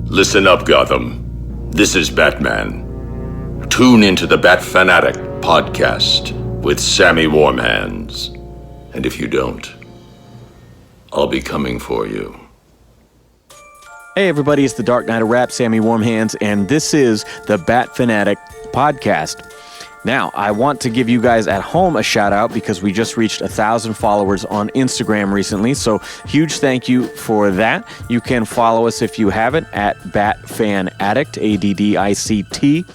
Listen up, Gotham. This is Batman. Tune into the Bat Fan Addict podcast with Sammy Warm Hands. And if you don't, I'll be coming for you. Hey everybody, it's the Dark Knight of Rap, Sammy Warm Hands, and this is the Bat Fan Addict podcast. Now, I want to give you guys at home a shout out because we just reached 1,000 followers on Instagram recently, so huge thank you for that. You can follow us if you haven't at Bat Fan Addict, ADDICT,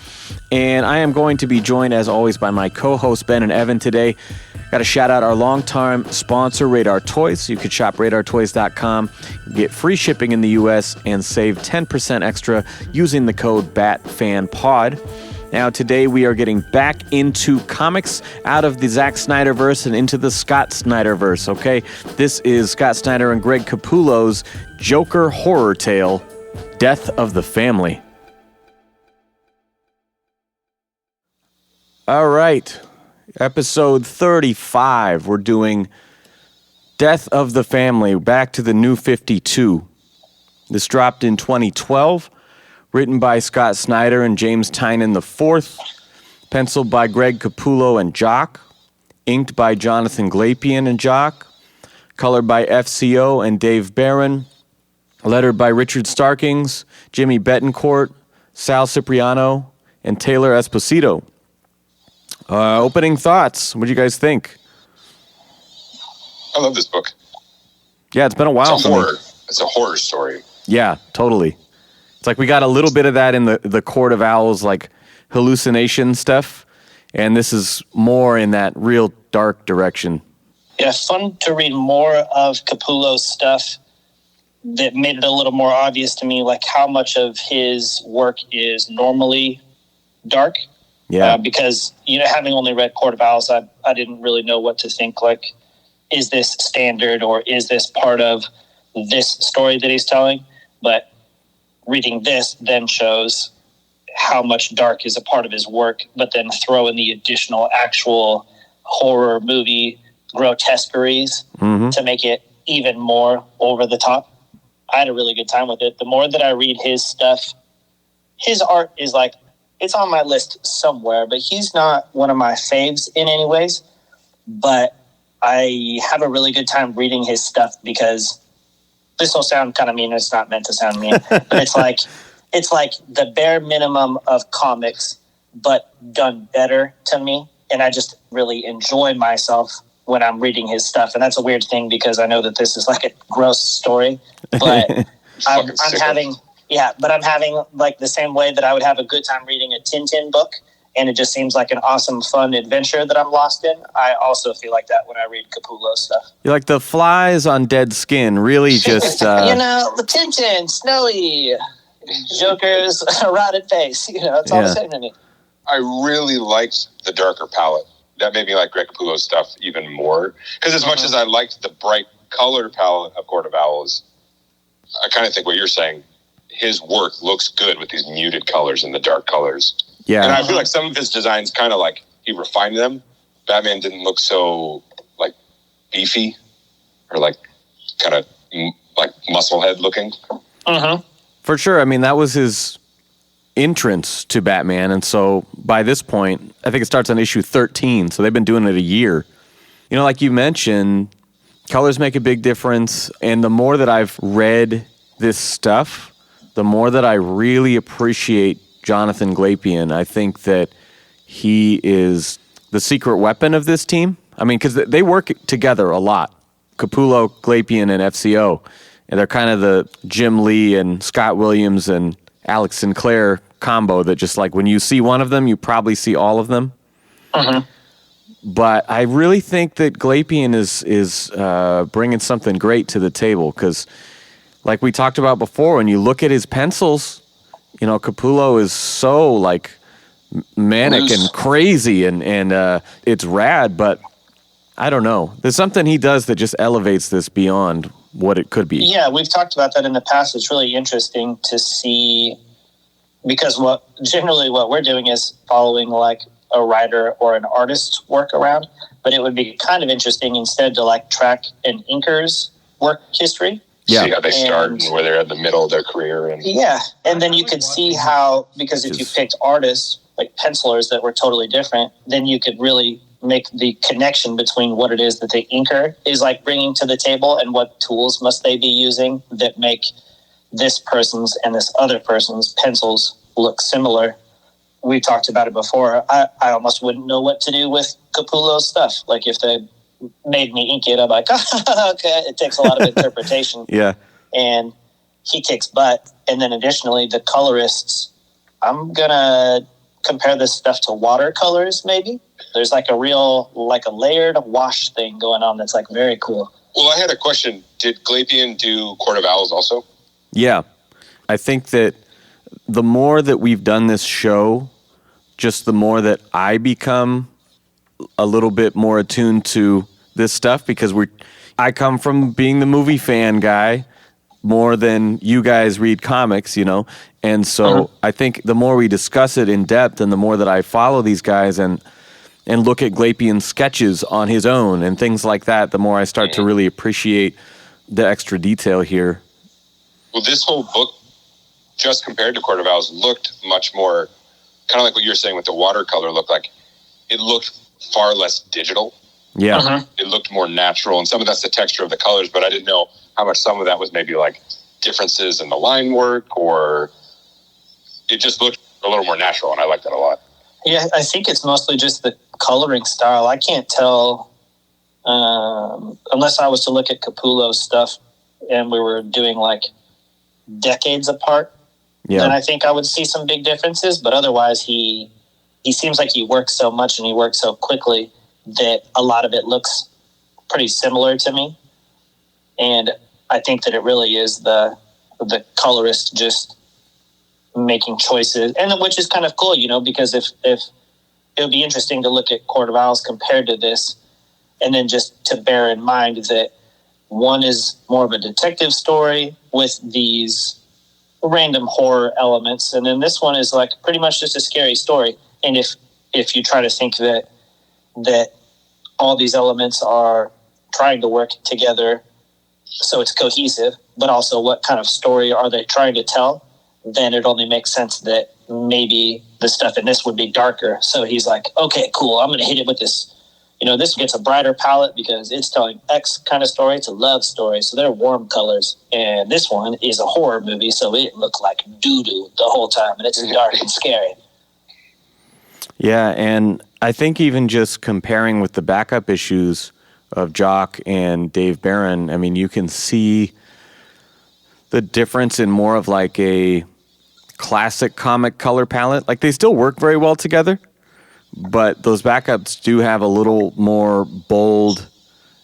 and I am going to be joined as always by my co-hosts Ben and Evan today. Got to shout out our long-time sponsor, Radar Toys. You could shop radartoys.com, get free shipping in the U.S., and save 10% extra using the code BATFANPOD. Now, today we are getting back into comics out of the Zack Snyderverse and into the Scott Snyderverse, okay? This is Scott Snyder and Greg Capullo's Joker horror tale, Death of the Family. All right, episode 35. We're doing Death of the Family, back to the New 52. This dropped in 2012. Written by Scott Snyder and James Tynion IV, penciled by Greg Capullo and Jock, inked by Jonathan Glapion and Jock, colored by FCO and Dave Barron, lettered by Richard Starkings, Jimmy Betancourt, Sal Cipriano, and Taylor Esposito. Opening thoughts. What do you guys think? I love this book. Yeah, it's been a while. It's a horror story. Yeah, totally. It's like we got a little bit of that in the Court of Owls, like hallucination stuff, and this is more in that real dark direction. Yeah, fun to read more of Capullo's stuff that made it a little more obvious to me, like how much of his work is normally dark. Yeah. Because, having only read Court of Owls, I didn't really know what to think. Like, is this standard or is this part of this story that he's telling? But reading this then shows how much dark is a part of his work, but then throw in the additional actual horror movie grotesqueries to make it even more over the top. I had a really good time with it. The more that I read his stuff, his art is like, it's on my list somewhere, but he's not one of my faves in any ways. But I have a really good time reading his stuff because this will sound kind of mean. It's not meant to sound mean, but it's like the bare minimum of comics, but done better to me. And I just really enjoy myself when I'm reading his stuff. And that's a weird thing because I know that this is like a gross story, but I'm having like the same way that I would have a good time reading a Tintin book. And it just seems like an awesome, fun adventure that I'm lost in. I also feel like that when I read Capullo stuff. You're like the flies on dead skin, really just... the Tintin, snowy, Joker's rotted face. It's all the same to me. I really liked the darker palette. That made me like Greg Capullo's stuff even more. Because as much as I liked the bright color palette of Court of Owls, I kind of think what you're saying, his work looks good with these muted colors and the dark colors. Yeah. And I feel like some of his designs kind of like he refined them. Batman didn't look so like beefy or like kind of like musclehead looking. For sure. I mean, that was his entrance to Batman. And so by this point, I think it starts on issue 13. So they've been doing it a year. Like you mentioned, colors make a big difference. And the more that I've read this stuff, the more that I really appreciate Jonathan Glapion. I think that he is the secret weapon of this team. I mean, because they work together a lot. Capullo, Glapion, and FCO. And they're kind of the Jim Lee and Scott Williams and Alex Sinclair combo that just like when you see one of them, you probably see all of them. But I really think that Glapion is bringing something great to the table because like we talked about before, when you look at his pencils, Capullo is so like manic and crazy and it's rad, but I don't know. There's something he does that just elevates this beyond what it could be. Yeah, we've talked about that in the past. It's really interesting to see because what we're doing is following like a writer or an artist's work around, but it would be kind of interesting instead to like track an inker's work history. Yeah. See how they start and where they're in the middle of their career. And and then you could see how, because if you picked artists, like pencilers that were totally different, then you could really make the connection between what it is that the inker is like bringing to the table and what tools must they be using that make this person's and this other person's pencils look similar. We talked about it before. I almost wouldn't know what to do with Capullo's stuff. Like if they made me ink it, I'm like, okay, it takes a lot of interpretation. Yeah. And he kicks butt. And then additionally, the colorists, I'm going to compare this stuff to watercolors maybe. There's like a layered wash thing going on that's like very cool. Well, I had a question. Did Glapian do Court of Owls also? Yeah. I think that the more that we've done this show, just the more that I become a little bit more attuned to this stuff, because I come from being the movie fan guy more than you guys read comics, you know? And so I think the more we discuss it in depth and the more that I follow these guys and look at Glapian's sketches on his own and things like that, the more I start to really appreciate the extra detail here. Well, this whole book, just compared to Court of Owls, looked much more, kind of like what you're saying with the watercolor look like. It looked far less digital. Yeah. It looked more natural, and some of that's the texture of the colors, but I didn't know how much some of that was maybe like differences in the line work, or it just looked a little more natural, and I like that a lot. Yeah, I think it's mostly just the coloring style. I can't tell, unless I was to look at Capullo's stuff and we were doing like decades apart, then I think I would see some big differences. But otherwise, he seems like he works so much and he works so quickly that a lot of it looks pretty similar to me. And I think that it really is the colorist just making choices, and which is kind of cool, you know, because if it would be interesting to look at Court of Owls compared to this, and then just to bear in mind that one is more of a detective story with these random horror elements, and then this one is like pretty much just a scary story. And if you try to think that all these elements are trying to work together so it's cohesive, but also what kind of story are they trying to tell, then it only makes sense that maybe the stuff in this would be darker. So he's like, okay, cool, I'm going to hit it with this. You know, this gets a brighter palette because it's telling X kind of story. It's a love story, so they're warm colors. And this one is a horror movie, so it looked like doo-doo the whole time, and it's dark and scary. Yeah, and I think even just comparing with the backup issues of Jock and Dave Barron, I mean, you can see the difference in more of like a classic comic color palette. Like, they still work very well together, but those backups do have a little more bold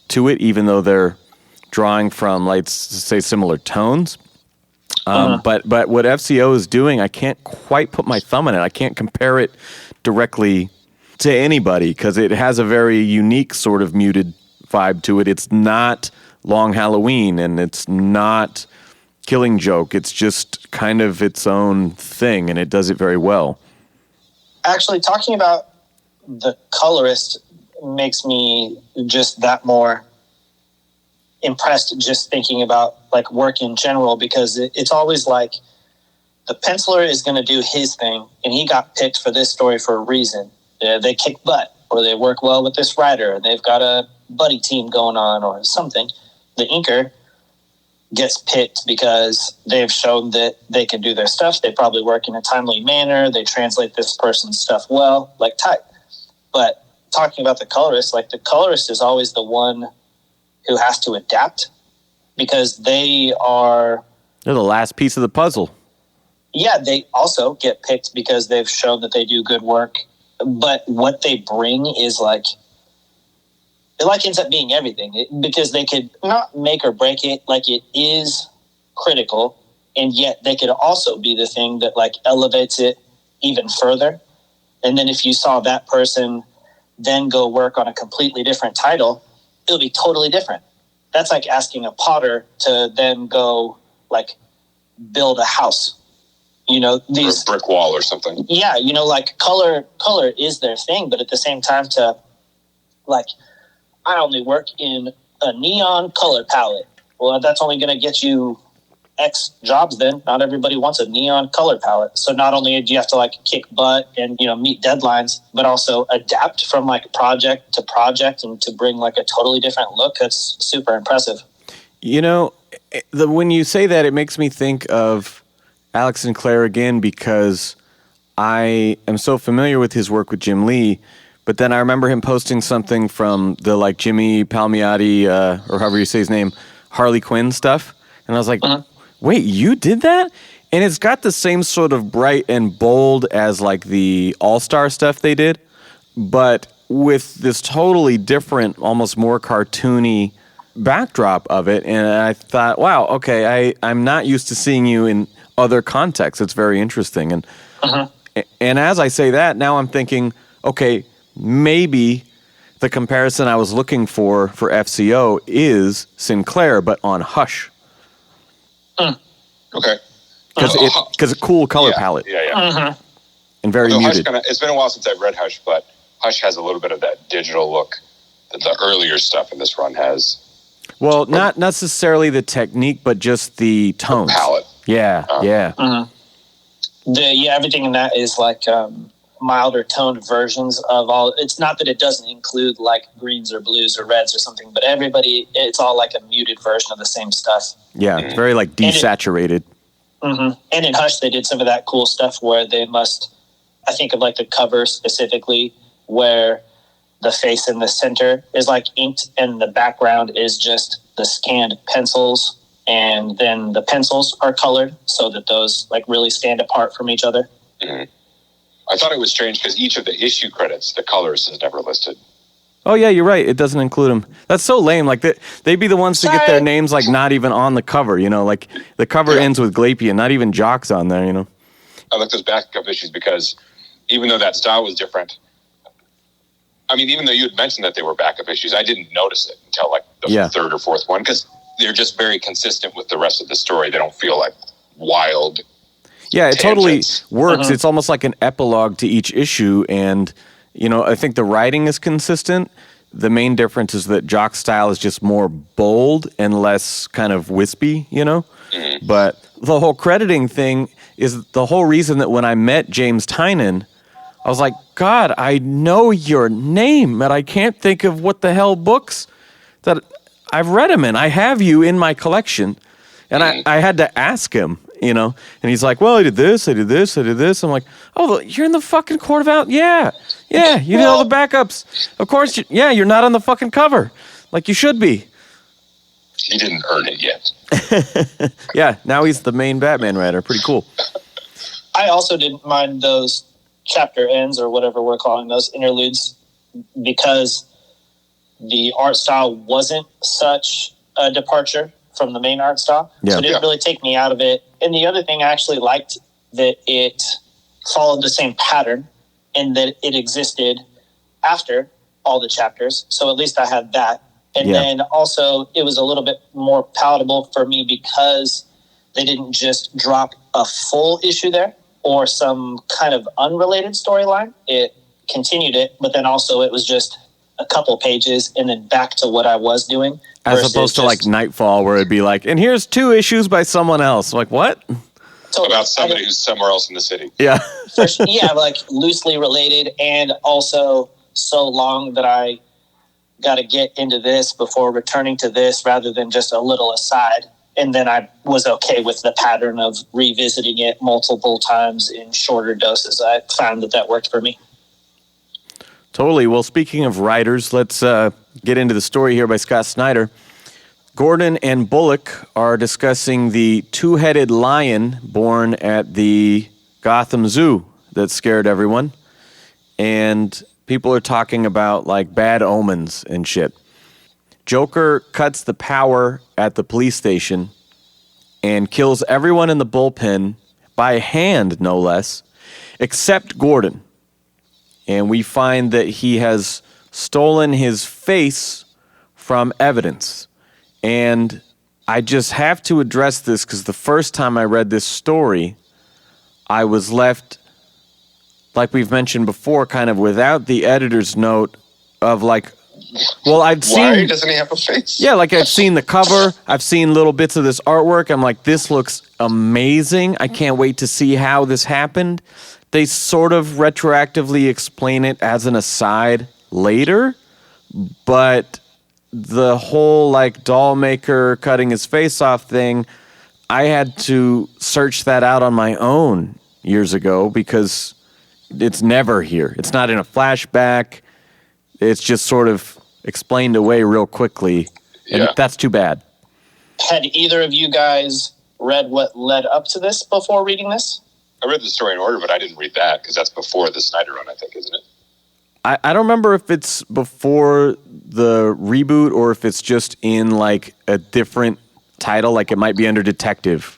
to it, even though they're drawing from, let's say, similar tones. But what FCO is doing, I can't quite put my thumb on it. I can't compare it directly to anybody because it has a very unique sort of muted vibe to it. It's not Long Halloween and it's not Killing Joke. It's just kind of its own thing, and it does it very well. Actually, talking about the colorist makes me just that more impressed just thinking about like work in general, because it's always like the penciler is going to do his thing and he got picked for this story for a reason. They kick butt, or they work well with this writer, and they've got a buddy team going on or something. The inker gets picked because they've shown that they can do their stuff. They probably work in a timely manner. They translate this person's stuff well, like type. But talking about the colorist, like the colorist is always the one who has to adapt because they're the last piece of the puzzle. Yeah, they also get picked because they've shown that they do good work. But what they bring is like, it like ends up being everything, because they could not make or break it. Like, it is critical, and yet they could also be the thing that like elevates it even further. And then if you saw that person then go work on a completely different title, it'll be totally different. That's like asking a potter to then go like build a house. You know, these or a brick wall or something. Yeah, you know, like color is their thing, but at the same time, to like, I only work in a neon color palette. well, that's only going to get you X jobs then. Not everybody wants a neon color palette. So not only do you have to like kick butt and, meet deadlines, but also adapt from like project to project and to bring like a totally different look. That's super impressive. When you say that, it makes me think of Alex Sinclair again, because I am so familiar with his work with Jim Lee, but then I remember him posting something from the like Jimmy Palmiotti, or however you say his name, Harley Quinn stuff. And I was like, wait, you did that? And it's got the same sort of bright and bold as like the All-Star stuff they did, but with this totally different, almost more cartoony backdrop of it. And I thought, wow, okay, I'm not used to seeing you in other contexts. It's very interesting. And and as I say that, now I'm thinking, okay, maybe the comparison I was looking for FCO is Sinclair, but on Hush. Okay. Because a cool color palette. Yeah. And very muted. It's been a while since I've read Hush, but Hush has a little bit of that digital look that the earlier stuff in this run has. Well, not necessarily the technique, but just the tones. The palette. Yeah. Everything in that is like milder toned versions of all. It's not that it doesn't include like greens or blues or reds or something, but it's all like a muted version of the same stuff. Yeah, it's very like desaturated. And in Hush, they did some of that cool stuff where I think of like the cover specifically, where the face in the center is like inked and the background is just the scanned pencils. And then the pencils are colored so that those like really stand apart from each other. I thought it was strange because each of the issue credits, the colors is never listed. Oh, yeah, you're right. It doesn't include them. That's so lame. Like, they'd be the ones to get their names, like, not even on the cover, Like, the cover ends with Glapian, not even Jock's on there, I like those backup issues because even though that style was different, I mean, even though you had mentioned that they were backup issues, I didn't notice it until, like, the third or fourth one because they're just very consistent with the rest of the story. They don't feel like wild. Yeah, it tangents. totally works. It's almost like an epilogue to each issue, and I think the writing is consistent. The main difference is that Jock's style is just more bold and less kind of wispy, But the whole crediting thing is the whole reason that when I met James Tynan, I was like, God, I know your name, but I can't think of what the hell books that I've read him in. I have you in my collection. And I had to ask him, and he's like, well, I did this. I'm like, oh, you're in the fucking Court of Owls? Yeah, you did all the backups. Of course, you're not on the fucking cover. Like you should be. He didn't earn it yet. Yeah, now he's the main Batman writer. Pretty cool. I also didn't mind those chapter ends or whatever we're calling those interludes because the art style wasn't such a departure from the main art style. So it didn't really take me out of it. And the other thing I actually liked that it followed the same pattern and that it existed after all the chapters. So at least I had that. And then also it was a little bit more palatable for me because they didn't just drop a full issue there or some kind of unrelated storyline. It continued it, but then also it was just a couple pages and then back to what I was doing. As opposed to like Nightfall where it'd be like, and here's 2 issues by someone else. Like, what? Totally. About somebody who's somewhere else in the city. Yeah. Like loosely related and also so long that I got to get into this before returning to this rather than just a little aside. And then I was okay with the pattern of revisiting it multiple times in shorter doses. I found that worked for me. Totally. Well, speaking of writers, let's get into the story here by Scott Snyder. Gordon and Bullock are discussing the 2-headed lion born at the Gotham Zoo that scared everyone. And people are talking about like bad omens and shit. Joker cuts the power at the police station and kills everyone in the bullpen by hand, no less, except Gordon. And we find that he has stolen his face from evidence. And I just have to address this because the first time I read this story, I was left, like we've mentioned before, kind of without the editor's note of like Well, I've seen... Why doesn't he have a face? Yeah, like I've seen the cover. I've seen little bits of this artwork. I'm like, this looks amazing. I can't wait to see how this happened. They sort of retroactively explain it as an aside later, but the whole like doll maker cutting his face off thing, I had to search that out on my own years ago because it's never here. It's not in a flashback. It's just sort of explained away real quickly, and that's too bad. Had either of you guys read what led up to this before reading this? I read the story in order, but I didn't read that because that's before the Snyder run, I think, isn't it? I don't remember if it's before the reboot or if it's in like a different title, like it might be under Detective.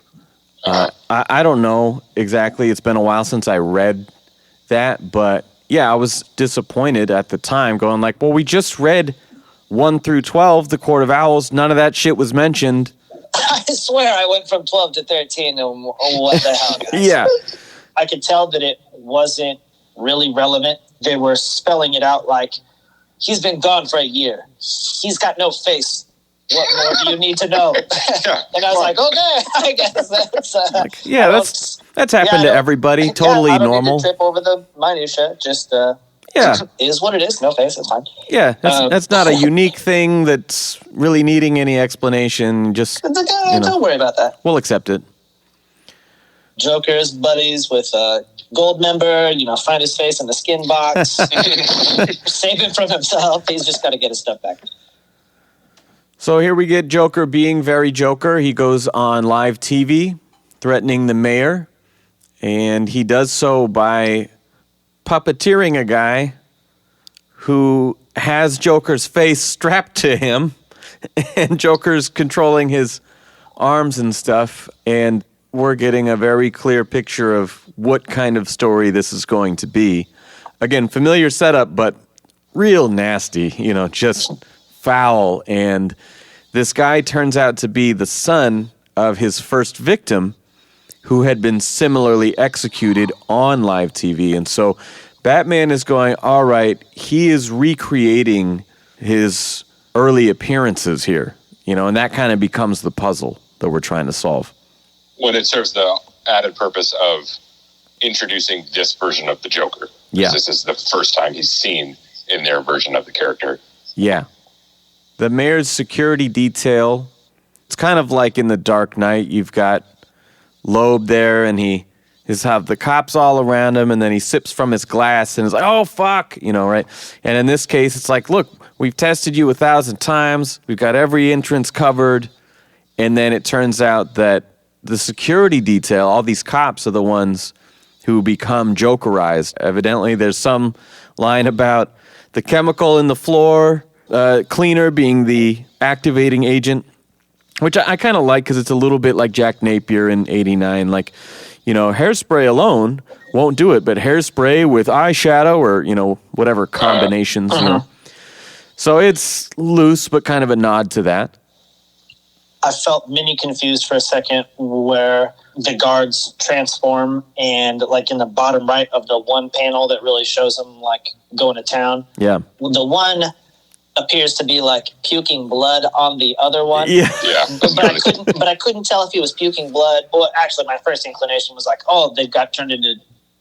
I don't know exactly. It's been a while since I read that, but yeah, I was disappointed at the time, going like, well, we just read 1 through 12, The Court of Owls. None of that shit was mentioned. I swear I went from 12 to 13 and what the hell, guys? Yeah. I could tell that it wasn't really relevant. They were spelling it out like, he's been gone for a year. He's got no face. What more do you need to know? And I was like, okay, I guess that's... that's happened to everybody. Totally I don't normal. Need to trip over the minutia. Just is what it is. No face. It's fine. Yeah, that's not a unique thing that's really needing any explanation. Just don't worry about that. We'll accept it. Joker's buddies with Gold member, find his face in the skin box, save him from himself. He's just got to get his stuff back. So here we get Joker being very Joker. He goes on live TV threatening the mayor, and he does so by puppeteering a guy who has Joker's face strapped to him, and Joker's controlling his arms and stuff, and we're getting a very clear picture of what kind of story this is going to be. Again, familiar setup, but real nasty, just foul. And this guy turns out to be the son of his first victim, who had been similarly executed on live TV. And so Batman is going, all right, he is recreating his early appearances here, and that kind of becomes the puzzle that we're trying to solve. When it serves the added purpose of introducing this version of the Joker. Yeah. This is the first time he's seen in their version of the character. Yeah. The mayor's security detail, it's kind of like in The Dark Knight. You've got Loeb there, and he have the cops all around him, and then he sips from his glass and is like, oh, fuck, right? And in this case, it's like, look, we've tested you 1,000 times. We've got every entrance covered. And then it turns out that the security detail, all these cops are the ones who become Jokerized. Evidently, there's some line about the chemical in the floor, cleaner being the activating agent, which I kind of like because it's a little bit like Jack Napier in 89. Like, hairspray alone won't do it, but hairspray with eyeshadow or, whatever combinations. So it's loose, but kind of a nod to that. I felt mini confused for a second where the guards transform and like in the bottom right of the one panel that really shows them like going to town. Yeah. The one appears to be like puking blood on the other one. Yeah. But I couldn't tell if he was puking blood. Well, actually my first inclination was like, oh, they got turned into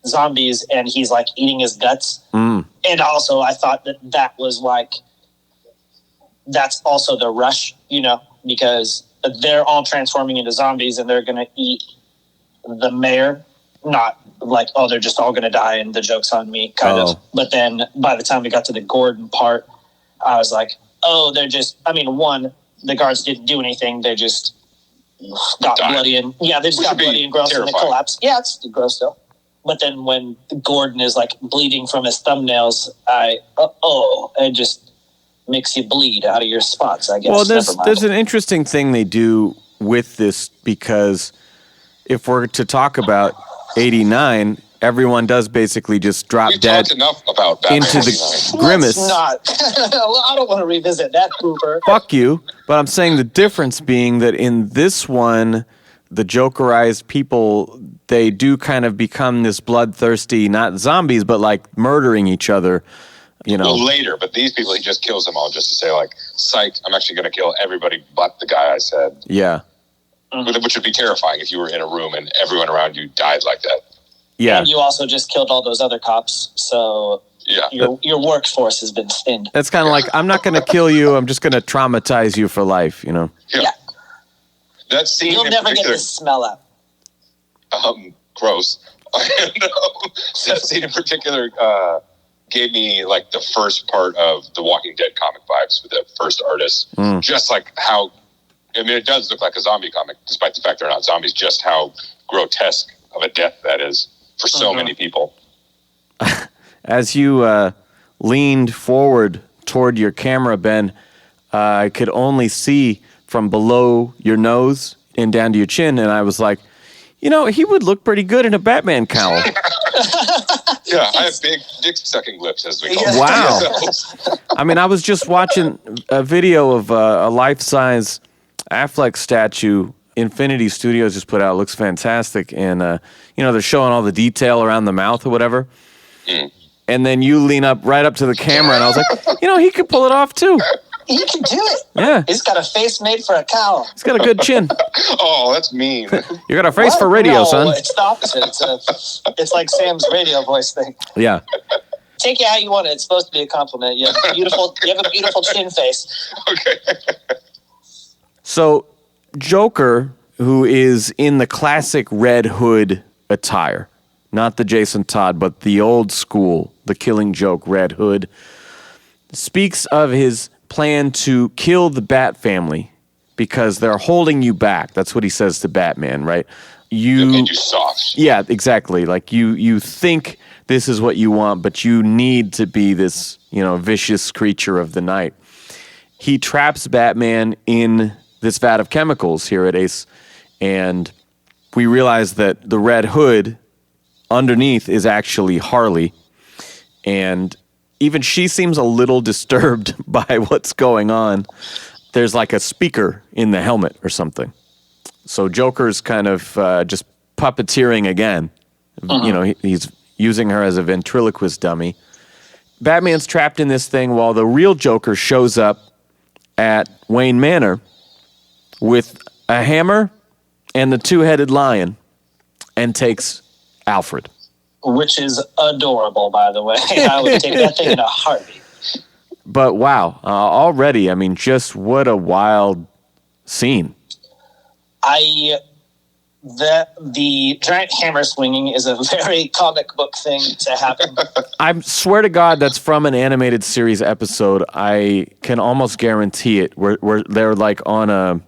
zombies and he's like eating his guts. And also I thought that was like, that's also the rush, because they're all transforming into zombies and they're going to eat the mayor. Not like, oh, they're just all going to die and the joke's on me, kind of. But then by the time we got to the Gordon part, I was like, oh, they're just, one, the guards didn't do anything. They just got bloody and, they just got bloody and gross and they collapsed. Yeah, it's gross still. But then when Gordon is like bleeding from his thumbnails, it just makes you bleed out of your spots, I guess. Well, there's an interesting thing they do with this, because if we're to talk about 89, everyone does basically just drop dead enough about Batman into the grimace. Not. I don't want to revisit that pooper. Fuck you. But I'm saying the difference being that in this one, the Jokerized people, they do kind of become this bloodthirsty, not zombies, but like murdering each other Well, later, but these people, he just kills them all just to say, like, psych, I'm actually going to kill everybody but the guy I said. Yeah. Which would be terrifying if you were in a room and everyone around you died like that. Yeah. And you also just killed all those other cops, so your workforce has been thinned. That's kind of like, I'm not going to kill you, I'm just going to traumatize you for life, you know? Yeah. That scene You'll never get this smell out. Gross. That scene in particular gave me like the first part of the Walking Dead comic vibes with the first artist. Just like how, I mean, it does look like a zombie comic, despite the fact they're not zombies, just how grotesque of a death that is for so many people. As you leaned forward toward your camera, Ben, I could only see from below your nose and down to your chin, and I was like, you know, he would look pretty good in a Batman cowl. Yeah, I have big dick-sucking lips, as we call them. Wow. I mean, I was just watching a video of a life-size Affleck statue Infinity Studios just put out. It looks fantastic. And, you know, they're showing all the detail around the mouth or whatever. And then you lean up right up to the camera, and I was like, you know, he could pull it off, too. He can do it. Yeah. He's got a face made for a cow. He's got a good chin. Oh, that's mean. You got a face for radio, no, son. It's the opposite. It's like Sam's radio voice thing. Yeah. Take it how you want it. It's supposed to be a compliment. You have a beautiful chin face. Okay. So, Joker, who is in the classic Red Hood attire, not the Jason Todd, but the old school, the Killing Joke Red Hood, speaks of his plan to kill the Bat family because they're holding you back. That's what he says to Batman, right? They made you soft. Yeah, exactly. Like you think this is what you want, but you need to be this, you know, vicious creature of the night. He traps Batman in this vat of chemicals here at Ace, and we realize that the Red Hood underneath is actually Harley, and even she seems a little disturbed by what's going on. There's like a speaker in the helmet or something. So Joker's kind of just puppeteering again. You know, he's using her as a ventriloquist dummy. Batman's trapped in this thing while the real Joker shows up at Wayne Manor with a hammer and the two-headed lion and takes Alfred. Which is adorable, by the way. I would take that thing in a heartbeat. But wow, already, I mean, just what a wild scene. The giant hammer swinging is a very comic book thing to happen. I swear to God, that's from an animated series episode. I can almost guarantee it. Where they're like on a,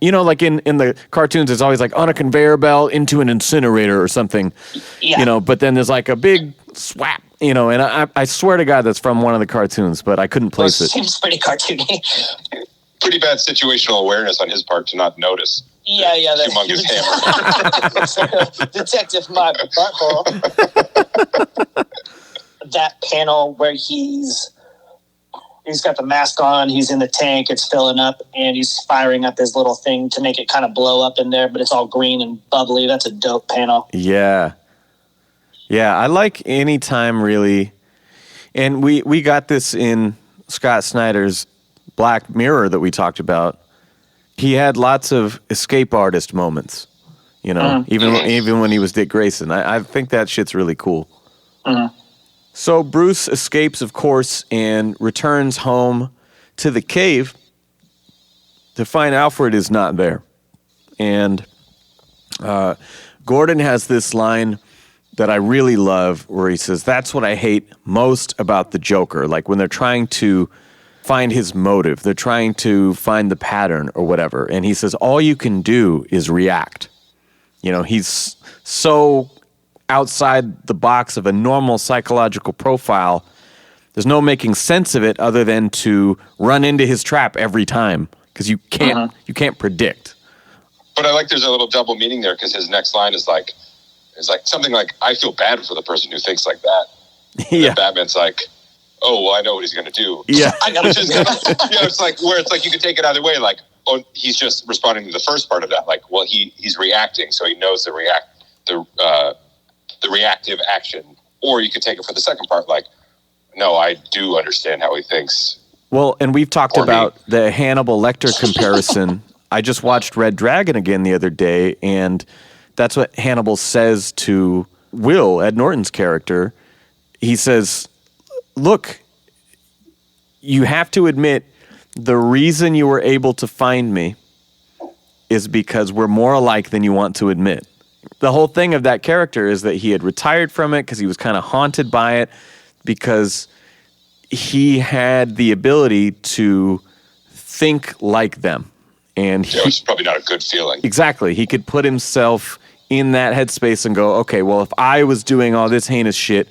you know, like in the cartoons, it's always like on a conveyor belt into an incinerator or something. Yeah. You know, but then there's like a big swap, you know, and I swear to God, that's from one of the cartoons, but I couldn't place it. Seems pretty cartoony. Pretty bad situational awareness on his part to not notice. Yeah, that's humongous hammer. Detective my butthole. That panel where he's got the mask on, he's in the tank, it's filling up, and he's firing up his little thing to make it kind of blow up in there, but it's all green and bubbly. That's a dope panel. Yeah. Yeah, I like any time really, and we got this in Scott Snyder's Black Mirror that we talked about. He had lots of escape artist moments, you know, even when he was Dick Grayson. I think that shit's really cool. So Bruce escapes, of course, and returns home to the cave to find Alfred is not there. And Gordon has this line that I really love where he says, "That's what I hate most about the Joker." Like when they're trying to find his motive, they're trying to find the pattern or whatever. And he says, all you can do is react. You know, he's so outside the box of a normal psychological profile. There's no making sense of it other than to run into his trap every time because you can't predict. But I like there's a little double meaning there because his next line is like something like, I feel bad for the person who thinks like that. And then Batman's like, oh, well, I know what he's going to do. Yeah. It's like where it's like you could take it either way. Like, oh, he's just responding to the first part of that. Like, well, he's reacting, so he knows the reactive action. Or you could take it for the second part, like, no, I do understand how he thinks. Well, and we've talked Or me. about the Hannibal Lecter comparison. I just watched Red Dragon again the other day, and that's what Hannibal says to Will, Ed Norton's character. He says, look, you have to admit the reason you were able to find me is because we're more alike than you want to admit. The whole thing of that character is that he had retired from it because he was kind of haunted by it, because he had the ability to think like them. And Yeah, which is probably not a good feeling. exactly, he could put himself in that headspace and go, okay, well, if I was doing all this heinous shit,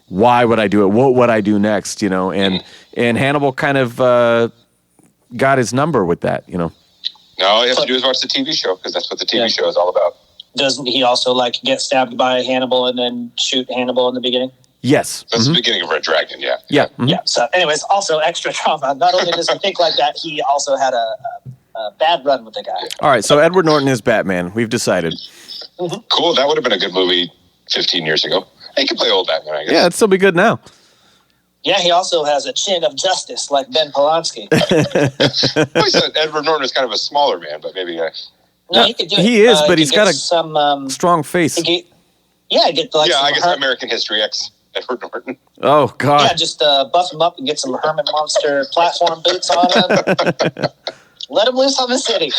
why would I do it? What would I do next? You know, and Hannibal kind of got his number with that, you know. No, all you have to do is watch the TV show, because that's what the TV show is all about. Doesn't he also like get stabbed by Hannibal and then shoot Hannibal in the beginning? Yes. That's the beginning of Red Dragon, yeah. Yeah. Mhm. Yeah. So, anyways, also extra trauma. Not only does he think like that, he also had a bad run with the guy. All right, so Edward Norton is Batman. We've decided. Cool, that would have been a good movie 15 years ago. He could play old Batman, I guess. Yeah, it'd still be good now. Yeah, he also has a chin of justice like Ben Polanski. Well, he said Edward Norton is kind of a smaller man, but maybe... No, he could do it. He is, but he's got a some strong face. get like yeah, some I guess American History X Edward Norton. Oh, God. Yeah, just buff him up and get some Herman Monster platform boots on him. Let him loose on the city.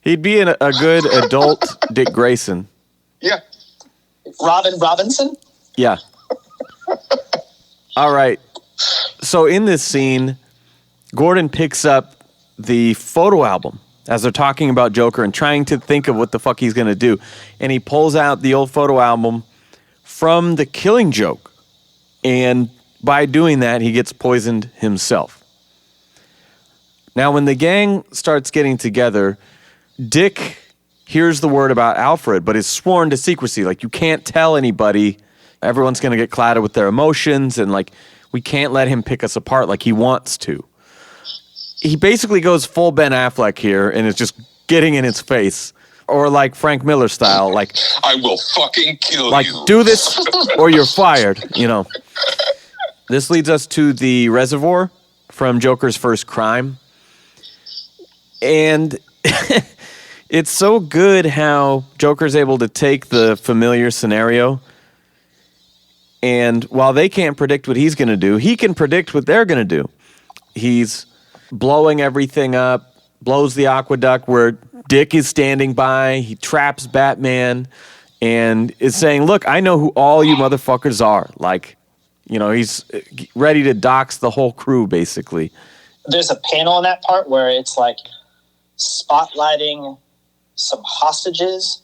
He'd be a good adult Dick Grayson. Yeah. Robin Robinson? Yeah. All right. So in this scene, Gordon picks up the photo album as they're talking about Joker and trying to think of what the fuck he's going to do. And he pulls out the old photo album from The Killing Joke. And by doing that, he gets poisoned himself. Now, when the gang starts getting together, Dick hears the word about Alfred, but is sworn to secrecy. Like, you can't tell anybody. Everyone's going to get clouded with their emotions, and, like, we can't let him pick us apart like he wants to. He basically goes full Ben Affleck here and is just getting in his face. Or like Frank Miller style, like, I will fucking kill like, you. do this or you're fired, you know. This leads us to the reservoir from Joker's first crime. And it's so good how Joker's able to take the familiar scenario, and while they can't predict what he's going to do, he can predict what they're going to do. He's blowing everything up, blows the aqueduct where Dick is standing by. He traps Batman and is saying, look, I know who all you motherfuckers are. Like, you know, he's ready to dox the whole crew, basically. There's a panel in that part where it's like spotlighting some hostages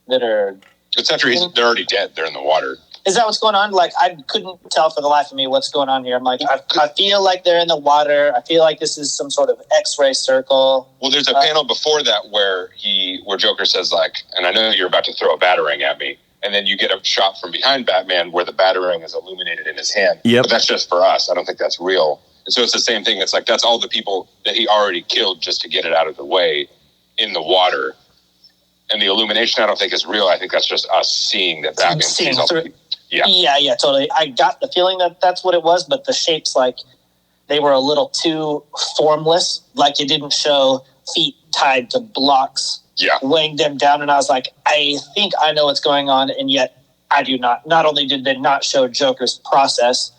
that are... It's after they're already dead. They're in the water. Is that what's going on? Like, I couldn't tell for the life of me what's going on here. I'm like, I feel like they're in the water. I feel like this is some sort of X-ray circle. Well, there's a panel before that where Joker says, like, and I know you're about to throw a batarang at me. And then you get a shot from behind Batman where the batarang is illuminated in his hand. Yep. But that's just for us. I don't think that's real. And so it's the same thing. It's like, that's all the people that he already killed just to get it out of the way in the water. And the illumination, I don't think is real. I think that's just us seeing that Batman sees all the people. Yeah, totally. I got the feeling that that's what it was, but the shapes, like, they were a little too formless. Like, it didn't show feet tied to blocks, weighing them down. And I was like, I think I know what's going on, and yet I do not. Not only did they not show Joker's process,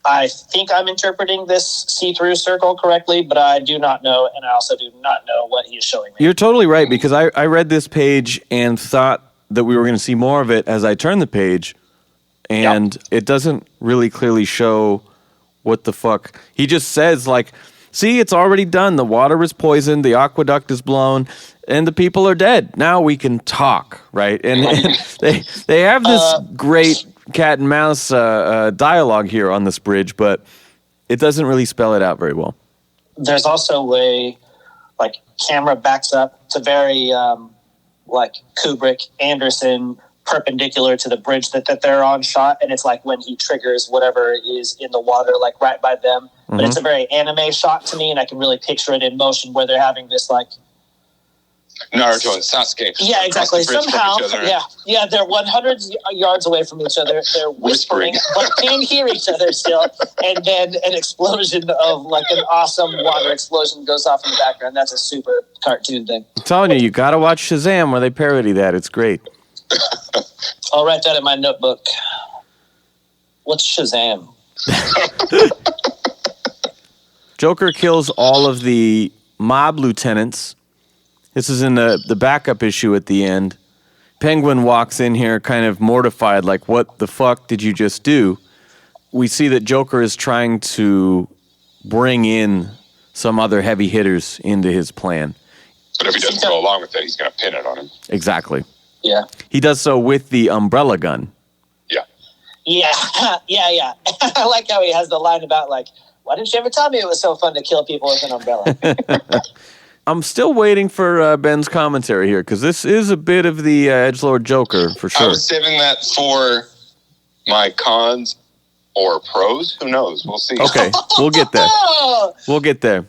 I think I'm interpreting this see-through circle correctly, but I do not know, and I also do not know what he is showing me. You're totally right, because I read this page and thought that we were going to see more of it as I turned the page, and it doesn't really clearly show what the fuck. He just says, like, see, it's already done. The water is poisoned, the aqueduct is blown, and the people are dead. Now we can talk, right? And they have this great cat and mouse dialogue here on this bridge, but it doesn't really spell it out very well. There's also a, like, camera backs up. It's a very, like, Kubrick, Anderson, perpendicular to the bridge that they're on shot, and it's like when he triggers whatever is in the water, like, right by them. But it's a very anime shot to me, and I can really picture it in motion where they're having this, like, Naruto and Sasuke. Yeah, exactly. across the bridge from Somehow, each other. yeah, they're 100 yards away from each other. They're whispering, but can hear each other still. And then an explosion of like an awesome water explosion goes off in the background. That's a super cartoon thing. I'm telling you, you got to watch Shazam where they parody that. It's great. I'll write that in my notebook. What's Shazam? Joker kills all of the mob lieutenants. This is in the backup issue at the end. Penguin walks in here kind of mortified, like, what the fuck did you just do? We see that Joker is trying to bring in some other heavy hitters into his plan. But if he doesn't go along with it, he's going to pin it on him. Exactly. Yeah. He does so with the umbrella gun. Yeah. Yeah. I like how he has the line about, like, why didn't you ever tell me it was so fun to kill people with an umbrella? I'm still waiting for Ben's commentary here, because this is a bit of the Edgelord Joker, for sure. I was saving that for my cons or pros. Who knows? We'll see. Okay, we'll get there. We'll get there.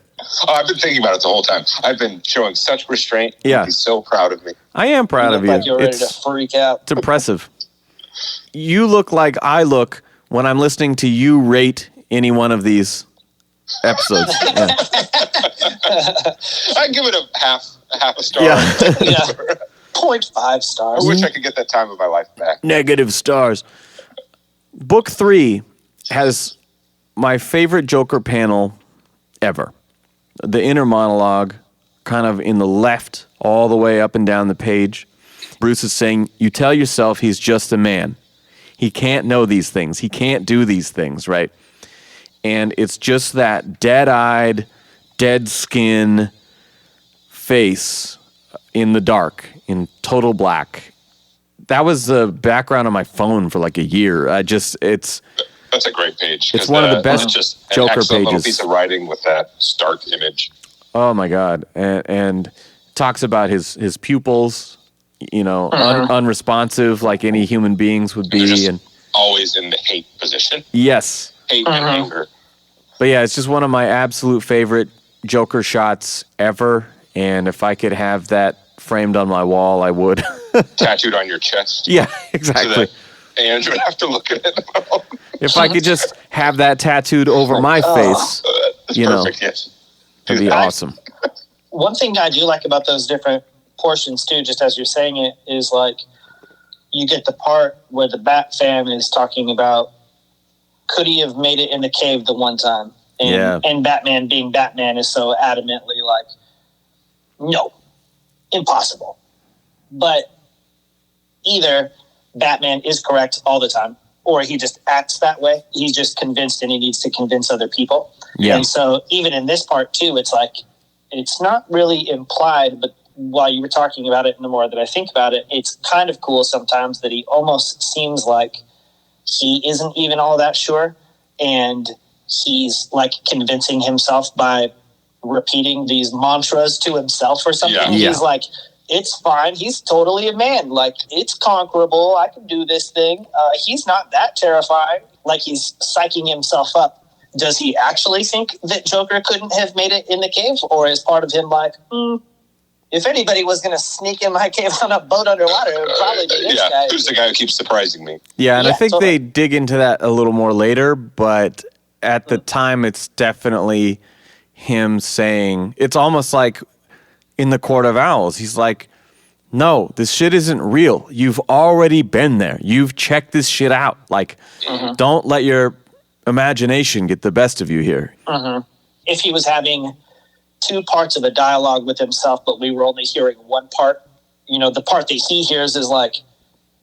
I've been thinking about it the whole time. I've been showing such restraint. Yeah. He's so proud of me. I am proud of you. Like you're ready to freak out. It's impressive. You look like I look when I'm listening to you rate any one of these episodes. Yeah. I give it a half a star. Yeah. 0.5 stars. I wish I could get that time of my life back. Negative stars. Book 3 has my favorite Joker panel ever. The inner monologue, kind of in the left, all the way up and down the page. Bruce is saying, you tell yourself he's just a man. He can't know these things. He can't do these things, right? And it's just that dead-eyed, dead skin face in the dark, in total black. That was the background on my phone for like a year. That's a great page. It's one of the best just Joker an excellent pages. little piece of writing with that stark image. Oh my God! And talks about his pupils, unresponsive like any human beings would be, and always in the hate position. Yes, hate and anger. But yeah, it's just one of my absolute favorite Joker shots ever. And if I could have that framed on my wall, I would. Tattooed on your chest. Yeah, exactly. So Andrew would have to look at it. If I could just have that tattooed over my face, perfect, yes. It'd be awesome. One thing I do like about those different portions too, just as you're saying it, is like you get the part where the Bat Fan is talking about could he have made it in the cave the one time? And Batman, being Batman, is so adamantly like, no, impossible. But either Batman is correct all the time, or he just acts that way. He's just convinced and he needs to convince other people. Yeah. And so even in this part too, it's like, it's not really implied, but while you were talking about it and the more that I think about it, it's kind of cool sometimes that he almost seems like he isn't even all that sure. And he's like convincing himself by repeating these mantras to himself or something. Yeah. He's like, it's fine. He's totally a man. Like, it's conquerable. I can do this thing. He's not that terrifying. Like, he's psyching himself up. Does he actually think that Joker couldn't have made it in the cave? Or is part of him like, if anybody was going to sneak in my cave on a boat underwater, it would probably be this guy. Who's the guy who keeps surprising me? Yeah, and I think they dig into that a little more later, but at the time, it's definitely him saying, it's almost like in the Court of Owls, he's like, no, this shit isn't real. You've already been there. You've checked this shit out. Like, don't let your imagination get the best of you here. If he was having two parts of a dialogue with himself, but we were only hearing one part, the part that he hears is like,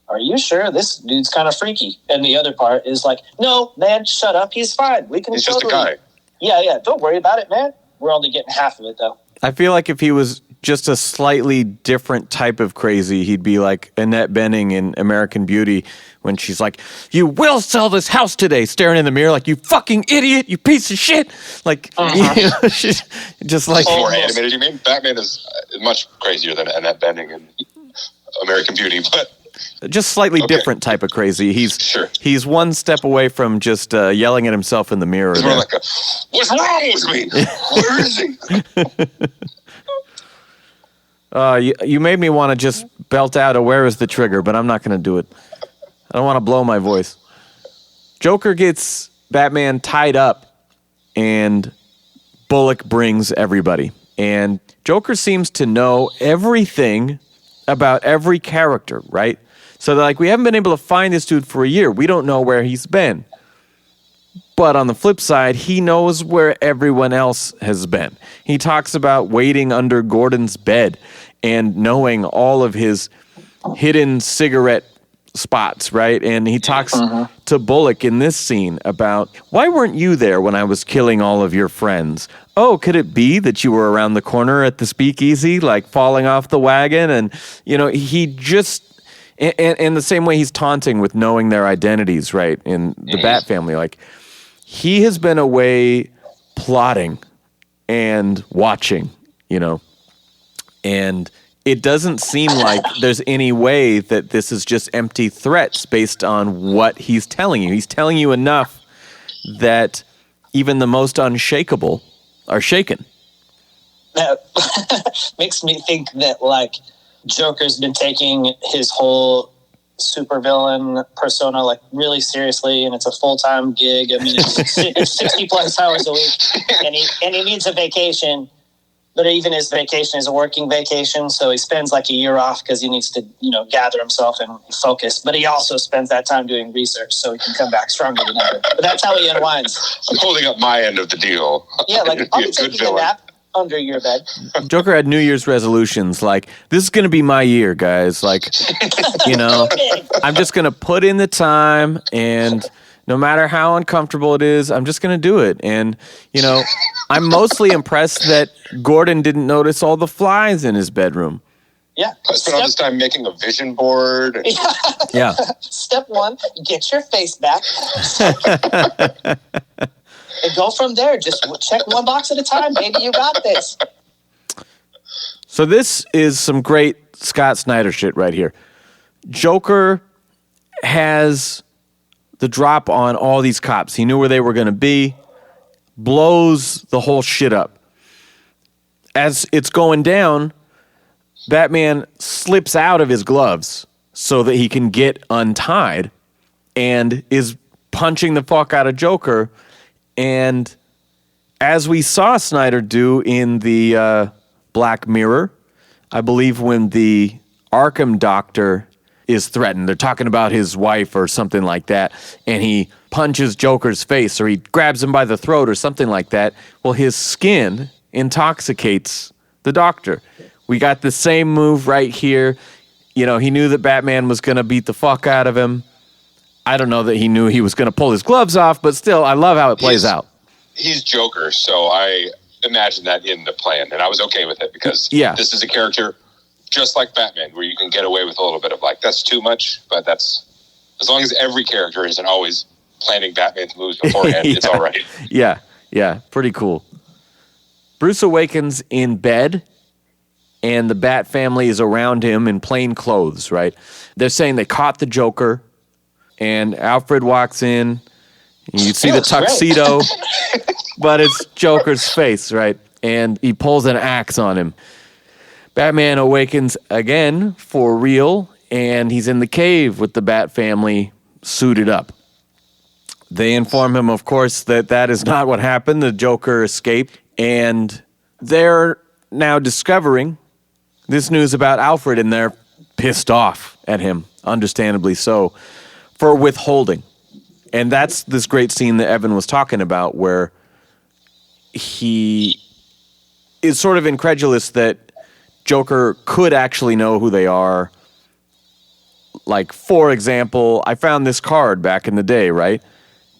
are you sure this dude's kind of freaky? And the other part is like, no, man, shut up. He's fine. He's just a guy. Yeah. Don't worry about it, man. We're only getting half of it, though. I feel like if he was just a slightly different type of crazy, he'd be like Annette Bening in American Beauty when she's like, you will sell this house today, staring in the mirror like, you fucking idiot, you piece of shit. Like, she's just like... More animated, you mean? Batman is much crazier than Annette Bening in American Beauty, but... Just slightly different type of crazy. He's one step away from just yelling at himself in the mirror. It's more like what's wrong with me? Where is he? You made me want to just belt out a "Where is the trigger," but I'm not going to do it. I don't want to blow my voice. Joker gets Batman tied up, and Bullock brings everybody. And Joker seems to know everything about every character, right? So they're like, we haven't been able to find this dude for a year. We don't know where he's been. But on the flip side, he knows where everyone else has been. He talks about waiting under Gordon's bed and knowing all of his hidden cigarette spots, right? And he talks to Bullock in this scene about, why weren't you there when I was killing all of your friends? Oh, could it be that you were around the corner at the speakeasy, like falling off the wagon? And, he just, and the same way he's taunting with knowing their identities, right? In the Bat family, like, he has been away plotting and watching, and it doesn't seem like there's any way that this is just empty threats based on what he's telling you. He's telling you enough that even the most unshakable are shaken. That makes me think that, like, Joker's been taking his whole supervillain persona like really seriously, and it's a full-time gig. I mean, it's 60 plus hours a week, and he needs a vacation, but even his vacation is a working vacation, so he spends like a year off because he needs to gather himself and focus, but he also spends that time doing research so he can come back stronger than ever. But that's how he unwinds. I'm holding up my end of the deal. Yeah, like, I'll be taking a nap under your bed. Joker had New Year's resolutions like, this is going to be my year, guys. Like, I'm just going to put in the time, and no matter how uncomfortable it is, I'm just going to do it. And, I'm mostly impressed that Gordon didn't notice all the flies in his bedroom. Yeah. I spent all this time making a vision board. Yeah. Step one, get your face back. And go from there. Just check one box at a time, baby. You got this. So this is some great Scott Snyder shit right here. Joker has the drop on all these cops. He knew where they were going to be. Blows the whole shit up. As it's going down, Batman slips out of his gloves so that he can get untied and is punching the fuck out of Joker. And as we saw Snyder do in the Black Mirror, I believe when the Arkham doctor is threatened, they're talking about his wife or something like that, and he punches Joker's face or he grabs him by the throat or something like that. Well, his skin intoxicates the doctor. We got the same move right here. He knew that Batman was going to beat the fuck out of him. I don't know that he knew he was going to pull his gloves off, but still, I love how it plays out. He's Joker, so I imagined that in the plan, and I was okay with it because this is a character just like Batman, where you can get away with a little bit of like, that's too much, but that's, as long as every character isn't always planning Batman's moves beforehand, it's all right. Yeah, pretty cool. Bruce awakens in bed, and the Bat family is around him in plain clothes, right? They're saying they caught the Joker. And Alfred walks in, and you see the tuxedo, but it's Joker's face, right? And he pulls an axe on him. Batman awakens again for real, and he's in the cave with the Bat family suited up. They inform him, of course, that is not what happened. The Joker escaped, and they're now discovering this news about Alfred, and they're pissed off at him, understandably so, for withholding. And that's this great scene that Evan was talking about where he is sort of incredulous that Joker could actually know who they are. Like, for example, I found this card back in the day, right?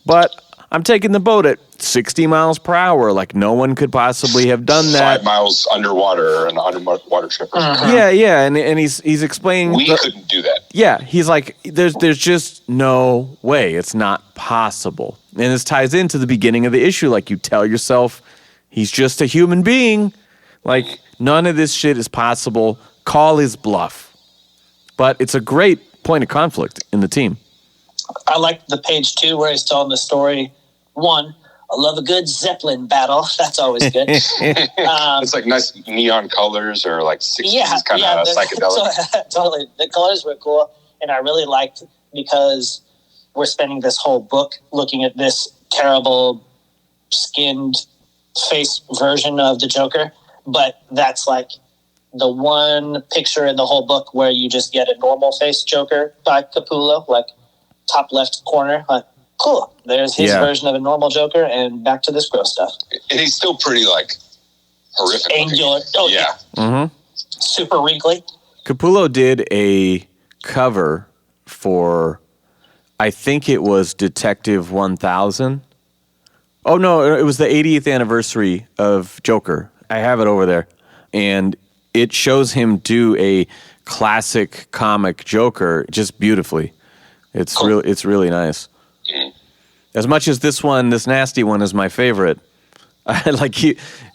But I'm taking the boat at 60 miles per hour. Like, no one could possibly have done that. 5 miles underwater, an underwater trip. Yeah, and he's explaining. We couldn't do that. Yeah, he's like, there's just no way. It's not possible. And this ties into the beginning of the issue. Like, you tell yourself, he's just a human being. Like, none of this shit is possible. Call his bluff. But it's a great point of conflict in the team. I like the page 2 where he's telling the story, one, I love a good Zeppelin battle. That's always good. It's like nice neon colors or like 60s kind of psychedelic. Totally. The colors were cool. And I really liked because we're spending this whole book looking at this terrible skinned face version of the Joker. But that's like the one picture in the whole book where you just get a normal face Joker by Capullo, like top left corner. Like, cool. There's his version of a normal Joker, and back to this gross stuff. And he's still pretty, like, horrific. Angular. Oh, yeah. Mm-hmm. Super wrinkly. Capullo did a cover for, I think it was Detective 1000. Oh, no, it was the 80th anniversary of Joker. I have it over there. And it shows him do a classic comic Joker just beautifully. It's cool. It's really nice. As much as this nasty one is my favorite, I like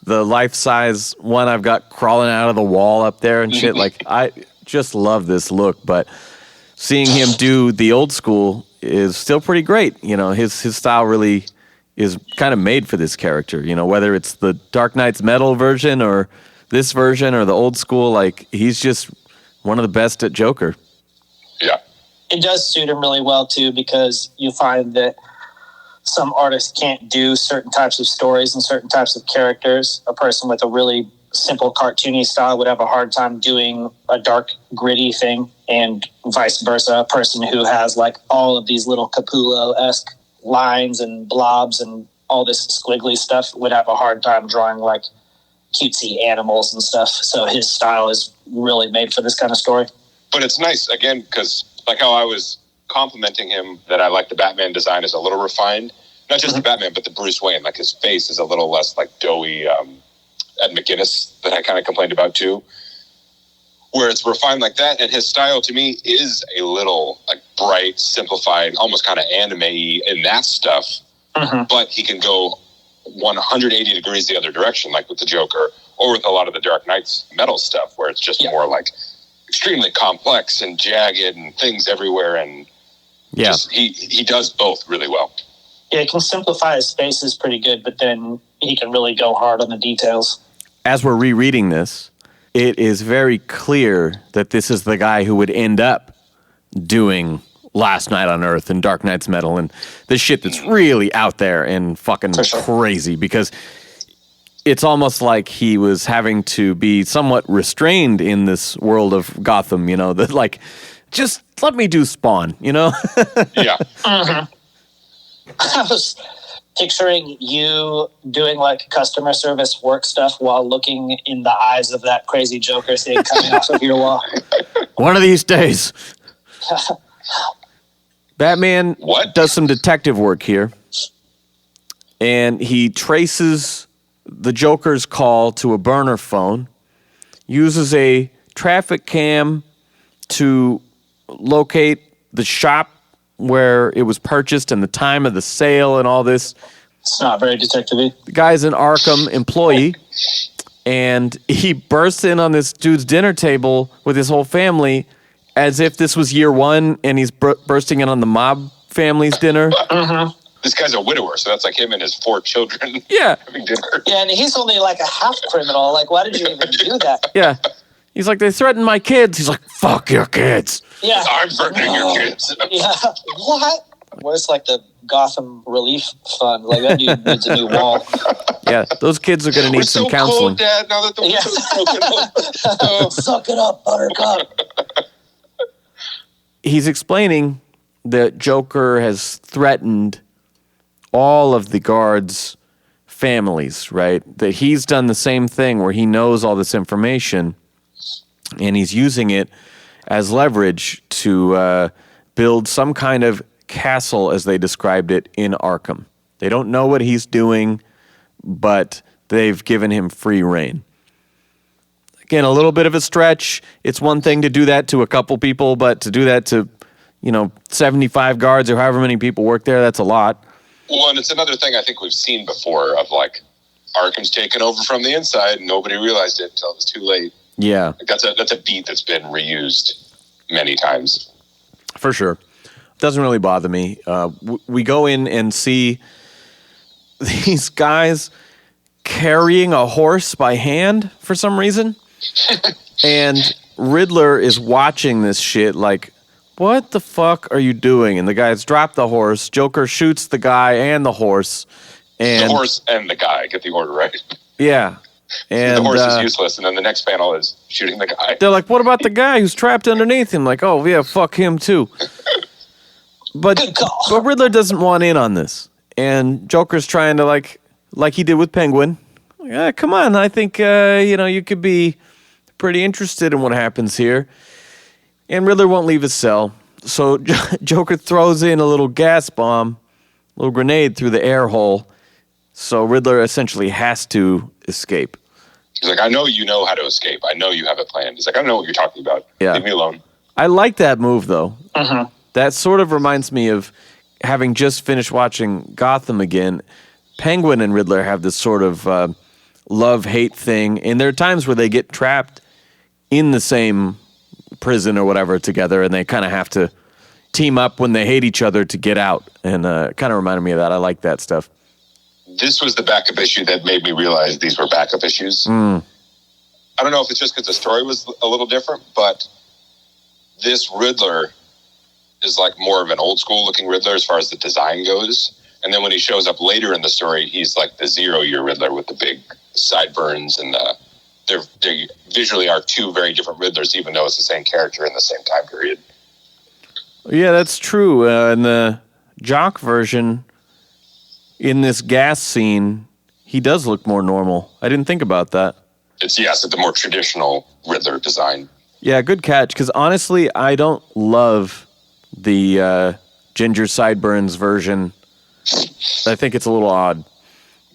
the life-size one I've got crawling out of the wall up there and shit. Like, I just love this look, but seeing him do the old school is still pretty great. You know, his style really is kind of made for this character. You know, whether it's the Dark Knight's Metal version or this version or the old school, like, he's just one of the best at Joker. Yeah. It does suit him really well, too, because you find that some artists can't do certain types of stories and certain types of characters. A person with a really simple cartoony style would have a hard time doing a dark, gritty thing, and vice versa. A person who has like all of these little Capullo-esque lines and blobs and all this squiggly stuff would have a hard time drawing like cutesy animals and stuff. So his style is really made for this kind of story. But it's nice, again, because like how I was complimenting him that I like the Batman design is a little refined. Not just the Batman, but the Bruce Wayne. Like, his face is a little less like doughy Ed McGuinness that I kind of complained about too. Where it's refined like that, and his style to me is a little like bright, simplified, almost kind of anime-y in that stuff. But he can go 180 degrees the other direction, like with the Joker, or with a lot of the Dark Knight's metal stuff, where it's just more like extremely complex and jagged and things everywhere, and just, he does both really well. Yeah, he can simplify his spaces pretty good, but then he can really go hard on the details. As we're rereading this, it is very clear that this is the guy who would end up doing Last Night on Earth and Dark Knight's Metal and the shit that's really out there and fucking crazy, because it's almost like he was having to be somewhat restrained in this world of Gotham, you know, that like, just let me do Spawn, you know? Yeah. I was picturing you doing like customer service work stuff while looking in the eyes of that crazy Joker thing coming off of your wall. One of these days. Batman does some detective work here, and he traces the Joker's call to a burner phone, uses a traffic cam to locate the shop where it was purchased and the time of the sale and all this. It's not very detective-y. The guy's an Arkham employee, and he bursts in on this dude's dinner table with his whole family as if this was year one, and he's bursting in on the mob family's dinner. This guy's a widower, so that's like him and his 4 children having dinner. Yeah, and he's only like a half criminal. Like, why did you even do that? Yeah. He's like, they threatened my kids. He's like, fuck your kids. Yeah. I'm threatening your kids. Yeah. What? Where's like the Gotham Relief Fund? Like, that dude needs a new wall. Yeah, those kids are going to need some counseling. Cold, Dad, now that the window's broken up. Suck it up, Buttercup. He's explaining that Joker has threatened all of the guards' families, right? That he's done the same thing where he knows all this information and he's using it as leverage to build some kind of castle, as they described it, in Arkham. They don't know what he's doing, but they've given him free reign. Again, a little bit of a stretch. It's one thing to do that to a couple people, but to do that to, 75 guards or however many people work there, that's a lot. Well, and it's another thing I think we've seen before of like Arkham's taken over from the inside and nobody realized it until it was too late. Yeah. Like that's a beat that's been reused many times. For sure. Doesn't really bother me. We go in and see these guys carrying a horse by hand for some reason. And Riddler is watching this shit like, what the fuck are you doing? And the guys drop the horse. Joker shoots the guy and the horse. And the horse and the guy, get the order right. Yeah. And the horse is useless, and then the next panel is shooting the guy. They're like, what about the guy who's trapped underneath him? Like, oh, yeah, fuck him too. But Riddler doesn't want in on this. And Joker's trying to, like he did with Penguin. Come on, I think, you could be pretty interested in what happens here. And Riddler won't leave his cell. So Joker throws in a little gas bomb, a little grenade through the air hole. So Riddler essentially has to escape. He's like, I know you know how to escape. I know you have a plan. He's like, I don't know what you're talking about. Yeah. Leave me alone. I like that move, though. Uh-huh. That sort of reminds me of having just finished watching Gotham again. Penguin and Riddler have this sort of love-hate thing. And there are times where they get trapped in the same prison or whatever together, and they kind of have to team up when they hate each other to get out. And kind of reminded me of that. I like that stuff. This was the backup issue that made me realize these were backup issues. I don't know if it's just because the story was a little different, but this Riddler is like more of an old school looking Riddler as far as the design goes. And then when he shows up later in the story, he's like the 0-year Riddler with the big sideburns, and they visually are two very different Riddlers, even though it's the same character in the same time period. Yeah, that's true. In the Jock version, in this gas scene, he does look more normal. I didn't think about that. It's the more traditional Riddler design. Yeah, good catch. Because honestly, I don't love the ginger sideburns version. I think it's a little odd.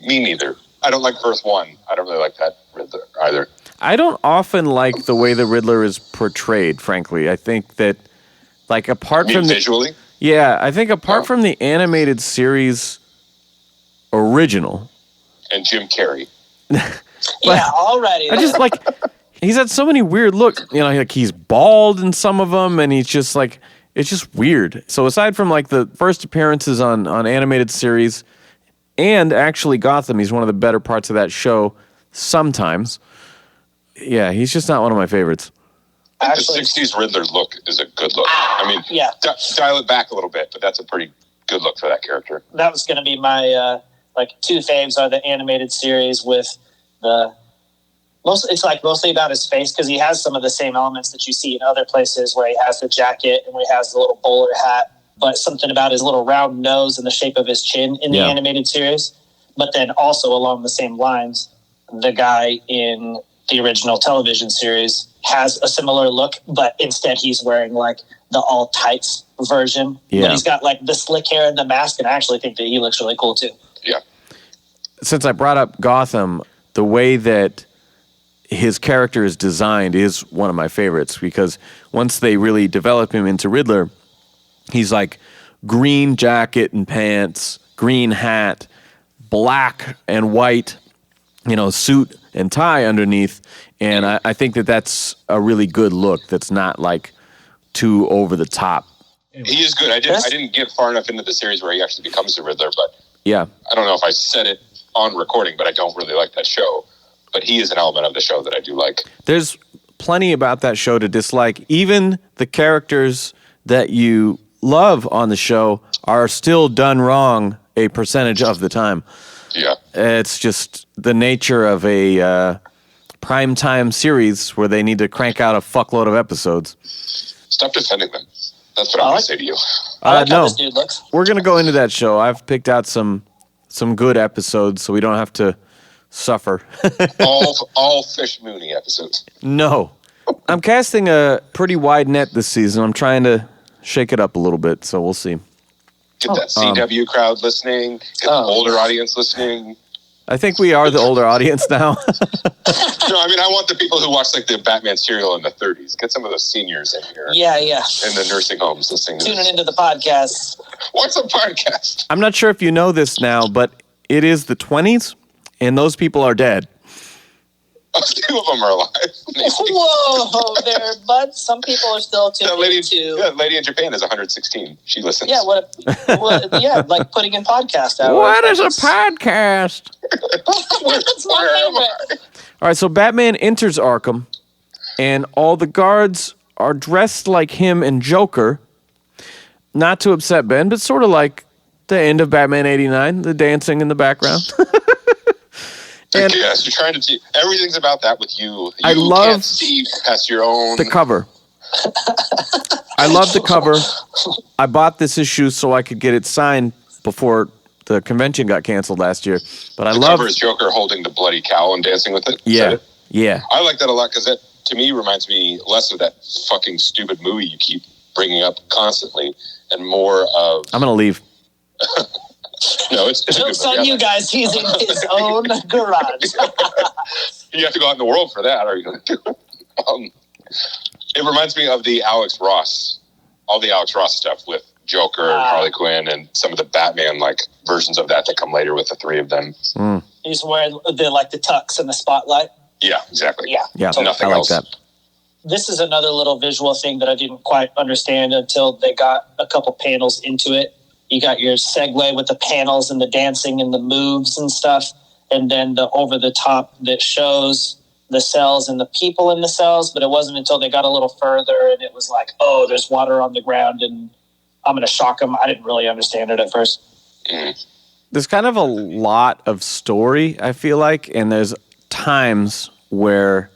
Me neither. I don't like Earth 1. I don't really like that Riddler either. I don't often like the way the Riddler is portrayed, frankly. I think that, like, apart from visually? Yeah, I think apart from the animated series original. And Jim Carrey. Yeah, already. I just like, he's had so many weird looks. Like he's bald in some of them, and he's just like, it's just weird. So aside from like the first appearances on animated series and actually Gotham, he's one of the better parts of that show sometimes. Yeah, he's just not one of my favorites. Actually, the 60s Riddler look is a good look. I mean, dial it back a little bit, but that's a pretty good look for that character. That was going to be my two faves are the animated series with it's like mostly about his face, because he has some of the same elements that you see in other places where he has the jacket and where he has the little bowler hat, but something about his little round nose and the shape of his chin in the animated series. But then also along the same lines, the guy in the original television series has a similar look, but instead he's wearing like the all tights version. Yeah. But he's got like the slick hair and the mask, and I actually think that he looks really cool too. Yeah. Since I brought up Gotham, the way that his character is designed is one of my favorites, because once they really develop him into Riddler, he's like green jacket and pants, green hat, black and white, suit and tie underneath. And I think that that's a really good look. That's not like too over the top. He is good. I didn't get far enough into the series where he actually becomes the Riddler, but yeah, I don't know if I said it on recording, but I don't really like that show. But he is an element of the show that I do like. There's plenty about that show to dislike. Even the characters that you love on the show are still done wrong a percentage of the time. Yeah. It's just the nature of a primetime series where they need to crank out a fuckload of episodes. Stop defending them. That's what I'm going to say to you. I like how no, this dude looks. We're going to go into that show. I've picked out some good episodes so we don't have to suffer. all Fish Mooney episodes. No. I'm casting a pretty wide net this season. I'm trying to shake it up a little bit, so we'll see. Get that CW crowd listening. Get the older audience listening. I think we are the older audience now. No, I mean, I want the people who watch like the Batman serial in the 30s. Get some of those seniors in here. Yeah. In the nursing homes listening to Tuning into the podcast. What's a podcast? I'm not sure if you know this now, but it is the 20s, and those people are dead. Two of them are alive. Whoa there, bud. Some people are still tuned into. That lady in Japan is 116. She listens. Yeah, yeah, like putting in podcast hours. What is a podcast? That's my favorite. All right, so Batman enters Arkham, and all the guards are dressed like him and Joker. Not to upset Ben, but sort of like the end of Batman 89, the dancing in the background. And yes, you're trying to see. Everything's about that with you. I love can't see past your own. The cover. I love the cover. I bought this issue so I could get it signed before the convention got canceled last year. But I love cover is Joker holding the bloody cowl and dancing with it. Yeah, yeah. I like that a lot because that to me reminds me less of that fucking stupid movie you keep bringing up constantly, and more of. I'm gonna leave. No, it's jokes on you guys. He's in his own garage. You have to go out in the world for that. Are you going to? It reminds me of all the Alex Ross stuff with Joker and Harley Quinn, and some of the Batman like versions of that come later with the three of them. He's wearing the tux and the spotlight. Yeah, exactly. Yeah. Totally. Nothing I like else. that. This is another little visual thing that I didn't quite understand until they got a couple panels into it. You got your segue with the panels and the dancing and the moves and stuff, and then the over the top that shows the cells and the people in the cells. But it wasn't until they got a little further and it was like, oh, there's water on the ground and I'm going to shock them. I didn't really understand it at first. There's kind of a lot of story, I feel like, and there's times where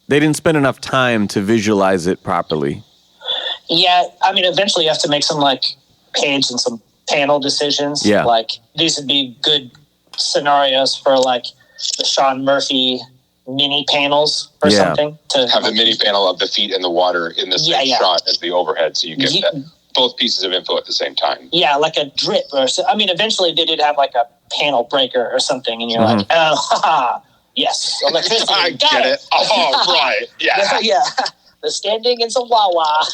they didn't spend enough time to visualize it properly. Yeah, I mean, eventually you have to make some page and some panel decisions. Yeah. These would be good scenarios for the Sean Murphy mini panels or something. To have the mini panel of the feet in the water in the same shot as the overhead, so you get both pieces of info at the same time. Yeah, like a drip eventually they did have a panel breaker or something, and you're like, oh, haha, yes, electricity. I get it. Oh, right. Yeah. Yeah. The standing in some Wawa.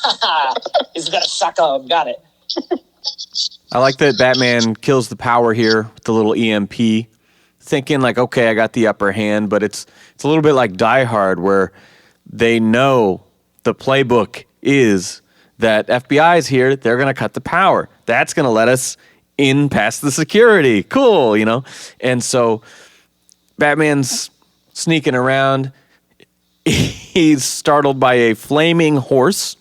He's got a suck on. Got it. I like that Batman kills the power here with the little EMP, thinking okay, I got the upper hand, but it's a little bit like Die Hard, where they know the playbook is that FBI's here, they're going to cut the power. That's going to let us in past the security. Cool, And so Batman's sneaking around. He's startled by a flaming horse.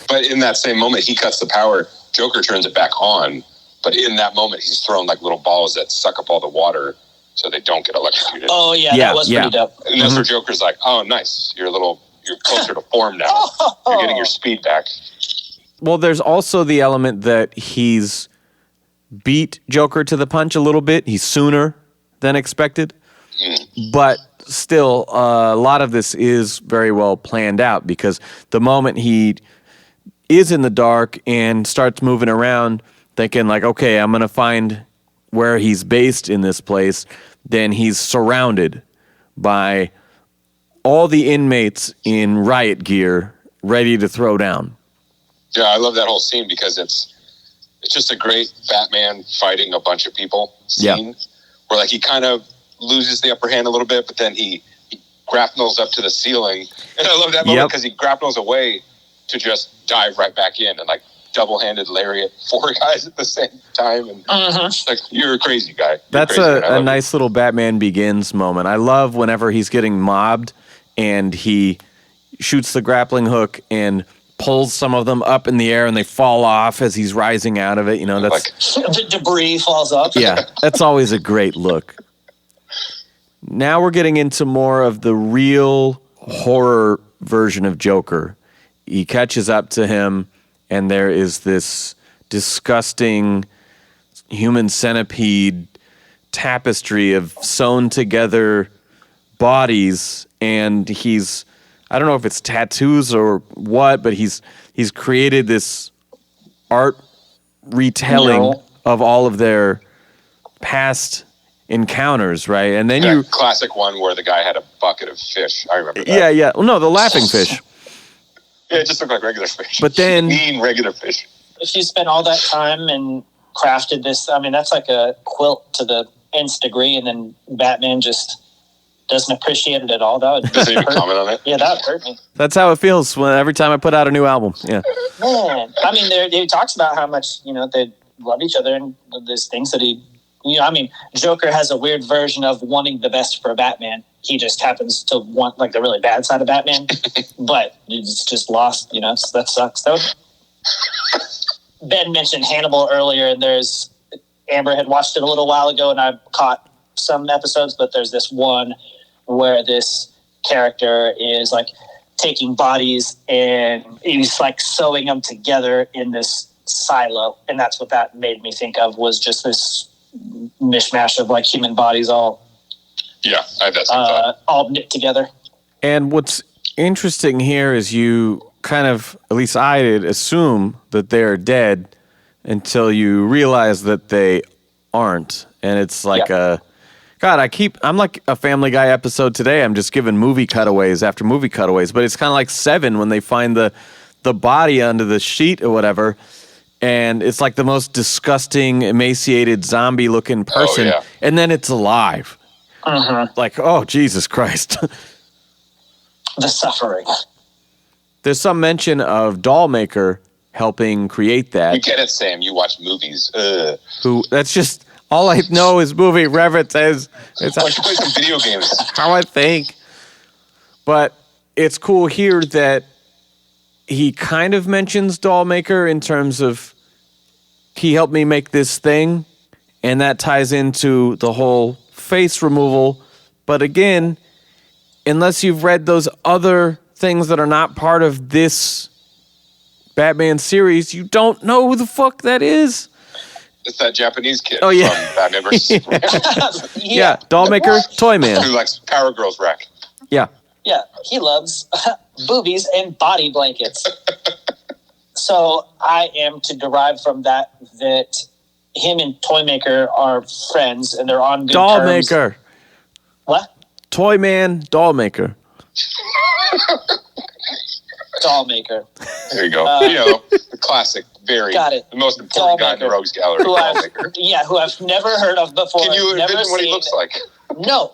But in that same moment, he cuts the power. Joker turns it back on. But in that moment, he's thrown little balls that suck up all the water so they don't get electrocuted. Oh, yeah, that was pretty dope. And that's where Joker's like, oh, nice. You're closer to form now. You're getting your speed back. Well, there's also the element that he's beat Joker to the punch a little bit. He's sooner than expected. But still, a lot of this is very well planned out, because the moment he is in the dark and starts moving around thinking okay, I'm going to find where he's based in this place, then he's surrounded by all the inmates in riot gear ready to throw down. Yeah, I love that whole scene because it's just a great Batman fighting a bunch of people scene where he kind of loses the upper hand a little bit, but then he grapnels up to the ceiling. And I love that moment because he grapnels away to just dive right back in and double-handed lariat 4 guys at the same time. And you're a crazy guy. That's a nice little Batman Begins moment. I love whenever he's getting mobbed and he shoots the grappling hook and pulls some of them up in the air and they fall off as he's rising out of it. That's the debris falls up. Yeah, that's always a great look. Now we're getting into more of the real horror version of Joker. He catches up to him, and there is this disgusting human centipede tapestry of sewn together bodies, and I don't know if it's tattoos or what, but he's created this art retelling of all of their past encounters, right? And then classic one where the guy had a bucket of fish. I remember that. Yeah. Well, no, the laughing fish. Yeah, it just looked like regular fish. But then mean regular fish. If you spent all that time and crafted this, that's like a quilt to the nth degree, and then Batman just doesn't appreciate it at all, that would Doesn't even comment on it. Yeah, that would hurt me. That's how it feels every time I put out a new album. Yeah. Man, I mean, he talks about how much, they love each other, and there's things that Joker has a weird version of wanting the best for Batman. He just happens to want the really bad side of Batman, but it's just lost, that sucks. Ben mentioned Hannibal earlier, and Amber had watched it a little while ago, and I caught some episodes, but there's this one where this character is taking bodies and he's sewing them together in this silo, and that's what that made me think of, was just this mishmash of human bodies all all knit together. And what's interesting here is you kind of, at least I did, assume that they're dead until you realize that they aren't. And it's I'm like a Family Guy episode today. I'm just giving movie cutaways after movie cutaways, but it's kind of like Seven when they find the body under the sheet or whatever, and it's the most disgusting, emaciated, zombie-looking person, and then it's alive. Oh, Jesus Christ. The suffering. There's some mention of Dollmaker helping create that. You get it, Sam. You watch movies. That's just... All I know is movie references. Why don't you play some video games? How I think. But it's cool here that he kind of mentions Dollmaker in terms of he helped me make this thing, and that ties into the whole face removal. But again, unless you've read those other things that are not part of this Batman series, you don't know who the fuck that is. It's that Japanese kid from Batman vs. Yeah, Dollmaker, Toy Man. Who likes Power Girls Rack. Yeah. Yeah, he loves boobies and body blankets. So I am to derive from that him and Toymaker are friends and they're on good terms. Dollmaker. What? Toy Man, Dollmaker. Dollmaker. There you go. The classic, the most important guy in the Rogues Gallery. Who I've never heard of before. Can you envision what he looks like? No.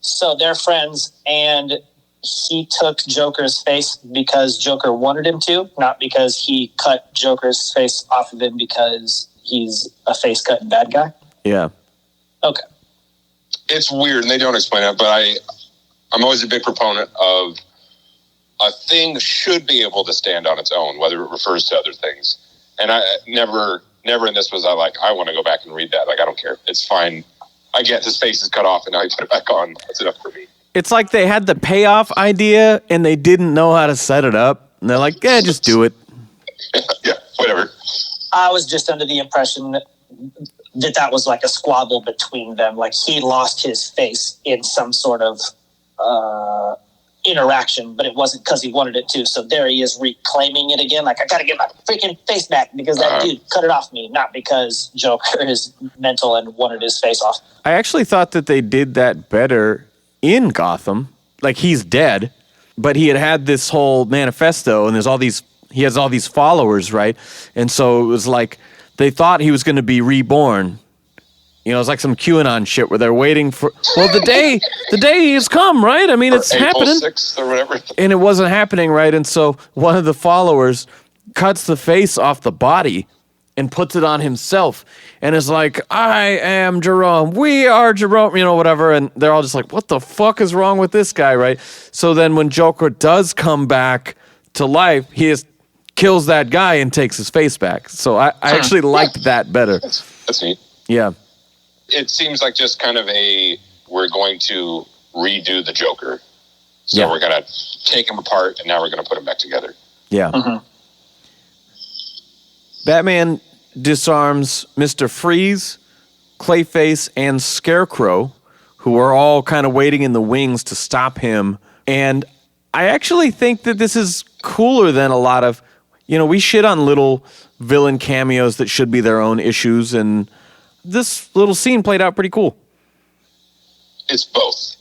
So they're friends, and he took Joker's face because Joker wanted him to, not because he cut Joker's face off of him because he's a face-cutting bad guy. Yeah. Okay. It's weird, and they don't explain it, but I'm always a big proponent of a thing should be able to stand on its own, whether it refers to other things. And I never in this was I want to go back and read that. I don't care. It's fine. I get his face is cut off and now he put it back on. That's enough for me. It's like they had the payoff idea and they didn't know how to set it up. And they're like, just do it. Yeah, whatever. I was just under the impression that was a squabble between them. He lost his face in some sort of interaction, but it wasn't because he wanted it to. So there he is reclaiming it again. I got to get my freaking face back because that dude cut it off me, not because Joker is mental and wanted his face off. I actually thought that they did that better in Gotham. He's dead, but he had this whole manifesto, and he has all these followers, right? And so it was they thought he was going to be reborn. It's like some QAnon shit where they're waiting for the day has come, right? I mean, it's April happening. 6th or whatever. And it wasn't happening, right? And so one of the followers cuts the face off the body and puts it on himself and is like, I am Jerome. We are Jerome, whatever. And they're all just like, what the fuck is wrong with this guy, right? So then when Joker does come back to life, he kills that guy and takes his face back. So I actually liked that better. That's neat. Yeah. It seems like just kind of we're going to redo the Joker. So we're going to take him apart and now we're going to put him back together. Yeah. Mm-hmm. Batman disarms Mr. Freeze, Clayface, and Scarecrow, who are all kind of waiting in the wings to stop him. And I actually think that this is cooler than a lot of, we shit on little villain cameos that should be their own issues, and this little scene played out pretty cool. It's both.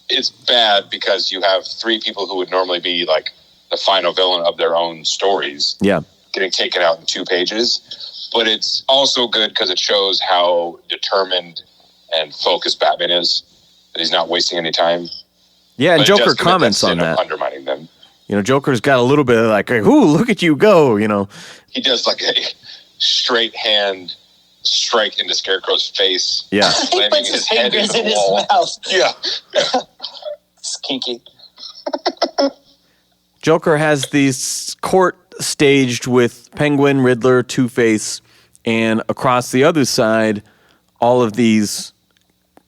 It's bad because you have three people who would normally be the final villain of their own stories. Yeah. Getting taken out in 2 pages. But it's also good because it shows how determined and focused Batman is. that he's not wasting any time. Yeah, and But it Joker does commit comments sin on of that. undermining them. Joker's got a little bit of like, ooh, look at you go, He does like a straight hand strike into Scarecrow's face. Yeah. He Landing puts his head fingers into in the his wall. mouth. Yeah. It's kinky. Joker has these court staged with Penguin, Riddler, Two-Face, and across the other side, all of these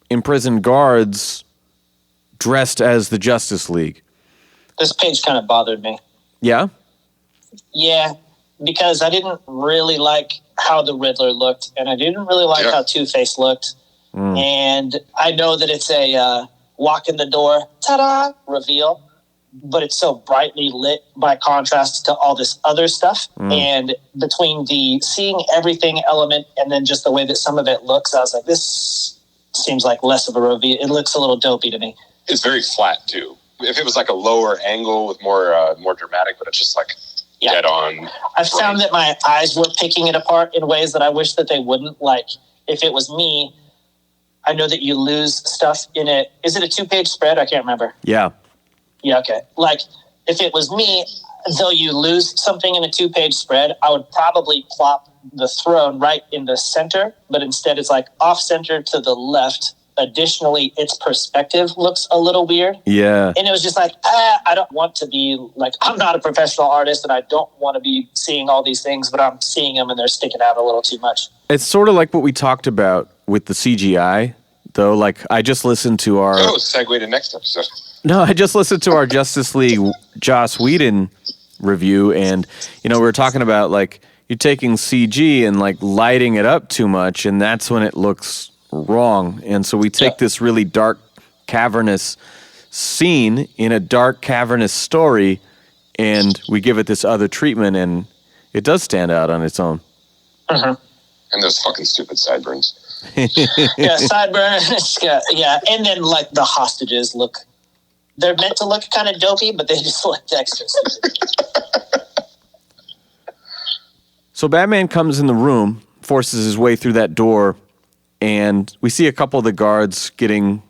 imprisoned guards dressed as the Justice League. This page kind of bothered me. Yeah? Yeah, because I didn't really like how the Riddler looked, and I didn't really like how Two-Face looked. And I know that it's a walk in the door, ta-da, reveal, but it's so brightly lit by contrast to all this other stuff. And between the seeing everything element and then just the way that some of it looks, I was like, this seems like less of a reveal. It looks a little dopey to me. It's very flat, too. If it was like a lower angle with more dramatic, but it's just like dead on. I found that my eyes were picking it apart in ways that I wish that they wouldn't. Like, if it was me, I know that you lose stuff in it. Is it a 2-page spread? I can't remember. Yeah. Yeah, okay. Like, if it was me, though you lose something in a 2-page spread, I would probably plop the throne right in the center, but instead it's like off-center to the left. Additionally, its perspective looks a little weird. Yeah. And it was just like, I don't want to be, like, I'm not a professional artist, and I don't want to be seeing all these things, but I'm seeing them, and they're sticking out a little too much. It's sort of like what we talked about with the CGI, though. Like, I just listened to our... Oh, segue to next episode. No, I just listened to our Justice League Joss Whedon review, and, we were talking about, like, you're taking CG and, like, lighting it up too much, and that's when it looks wrong. And so we take this really dark, cavernous scene in a dark, cavernous story, and we give it this other treatment, and it does stand out on its own. Mm-hmm. And those fucking stupid sideburns. Yeah, sideburns. Yeah, and then, like, the hostages look... They're meant to look kind of dopey, but they just look extra stupid. So Batman comes in the room, forces his way through that door, and we see a couple of the guards getting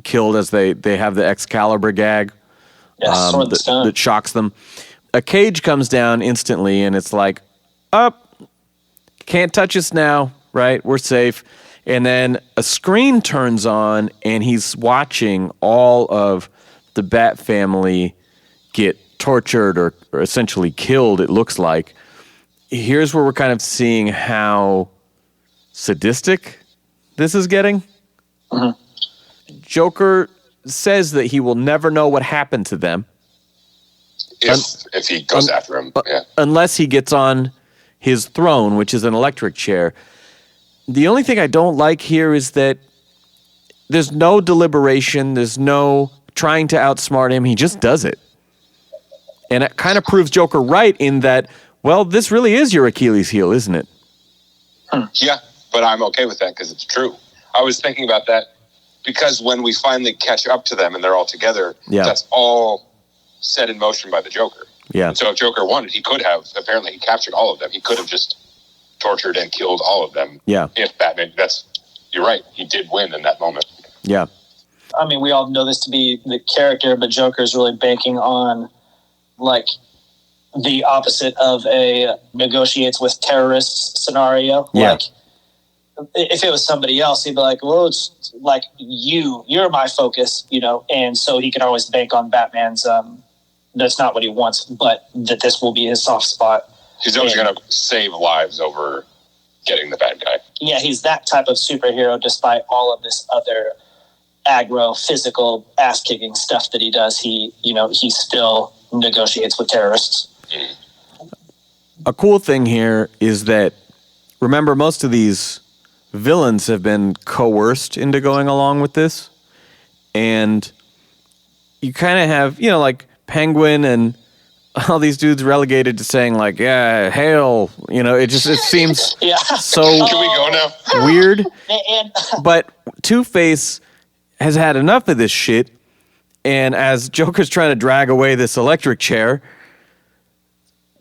killed as they have the Excalibur gag that shocks them. A cage comes down instantly, and it's like, up, can't touch us now, right? We're safe. And then a screen turns on, and he's watching all of the Bat family get tortured or essentially killed, it looks like. Here's where we're kind of seeing how sadistic this is getting. Mm-hmm. Joker says that he will never know what happened to them. If he goes after him, unless he gets on his throne, which is an electric chair. The only thing I don't like here is that there's no deliberation, there's no trying to outsmart him, he just does it. And it kind of proves Joker right in that, well, this really is your Achilles heel, isn't it? Yeah, but I'm okay with that because it's true. I was thinking about that because when we finally catch up to them and they're all together, that's all set in motion by the Joker. Yeah. And so if Joker wanted, he could have, apparently he captured all of them. He could have just tortured and killed all of them. Yeah. If Batman, you're right, he did win in that moment. Yeah. I mean, we all know this to be the character, but Joker's really banking on, like, the opposite of a negotiates with terrorists scenario. Yeah. Like, if it was somebody else, he'd be like, well, it's like you're my focus, and so he can always bank on Batman's, that's not what he wants, but that this will be his soft spot. He's always going to save lives over getting the bad guy. Yeah, he's that type of superhero despite all of this other aggro, physical, ass-kicking stuff that he does. He still negotiates with terrorists. A cool thing here is that, remember, most of these villains have been coerced into going along with this. And you kind of have, like Penguin and all these dudes relegated to saying, like, yeah, hail. It seems so Can we go now? weird. But Two-Face has had enough of this shit. And as Joker's trying to drag away this electric chair,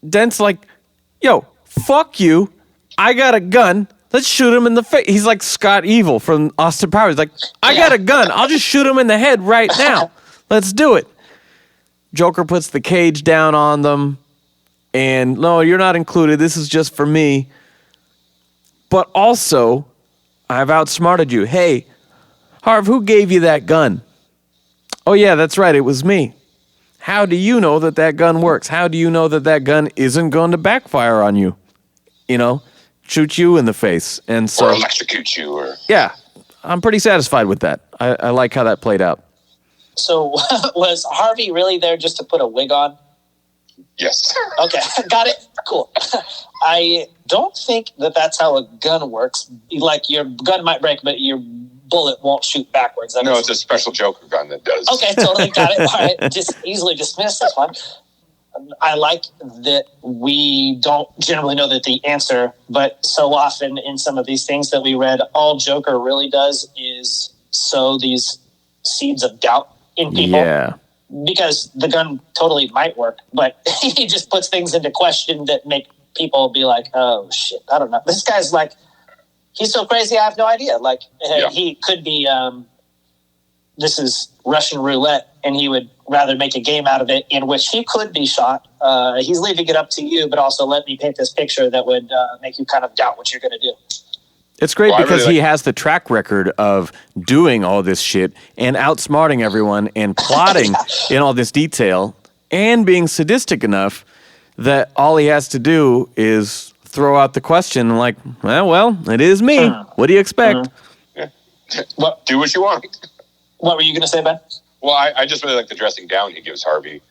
Dent's like, yo, fuck you. I got a gun. Let's shoot him in the face. He's like Scott Evil from Austin Powers. He's like, I got a gun. I'll just shoot him in the head right now. Let's do it. Joker puts the cage down on them. And no, you're not included. This is just for me. But also, I've outsmarted you. Hey, Harv, who gave you that gun? Oh, yeah, that's right. It was me. How do you know that that gun works? How do you know that that gun isn't going to backfire on you? You know, shoot you in the face. And so, or electrocute you. Or yeah, I'm pretty satisfied with that. I like how that played out. So was Harvey really there just to put a wig on? Yes. Okay, got it. Cool. I don't think that that's how a gun works. Like, your gun might break, but your bullet won't shoot backwards. No, it's a special Joker gun that does. Okay, totally got it. All right, just easily dismissed this one. I like that we don't generally know that the answer, but so often in some of these things that we read, all Joker really does is sow these seeds of doubt in people. Yeah. Because the gun totally might work, but he just puts things into question that make people be like, oh, shit, I don't know. This guy's like, he's so crazy, I have no idea. Like, he could be, this is Russian roulette, and he would rather make a game out of it in which he could be shot. He's leaving it up to you, but also let me paint this picture that would make you kind of doubt what you're going to do. It's great because really he has the track record of doing all this shit and outsmarting everyone and plotting in all this detail and being sadistic enough that all he has to do is throw out the question like, well, it is me. What do you expect? What? Do what you want. What were you going to say, Ben? Well, I just really like the dressing down he gives Harvey,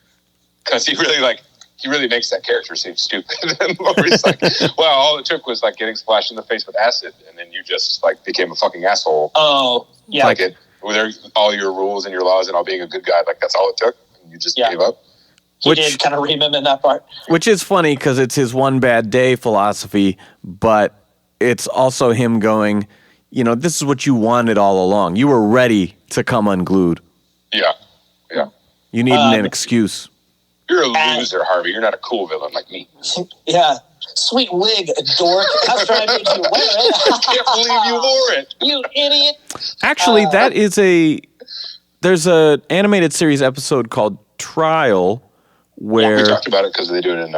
because he really makes that character seem stupid. And Laurie's like, well, all it took was like getting splashed in the face with acid, and then you just like became a fucking asshole. Oh, yeah. Like it, with all your rules and your laws and all being a good guy, like that's all it took. And you just gave up. He did kind of ream him in that part. Which is funny because it's his one bad day philosophy, but it's also him going, you know, this is what you wanted all along. You were ready to come unglued. Yeah. You need an excuse. You're a loser, Harvey. You're not a cool villain like me. Yeah. Sweet wig, dork. How should I make you wear it? I can't believe you wore it. You idiot. Actually, that is there's a animated series episode called Trial where... We talked about it because they do it in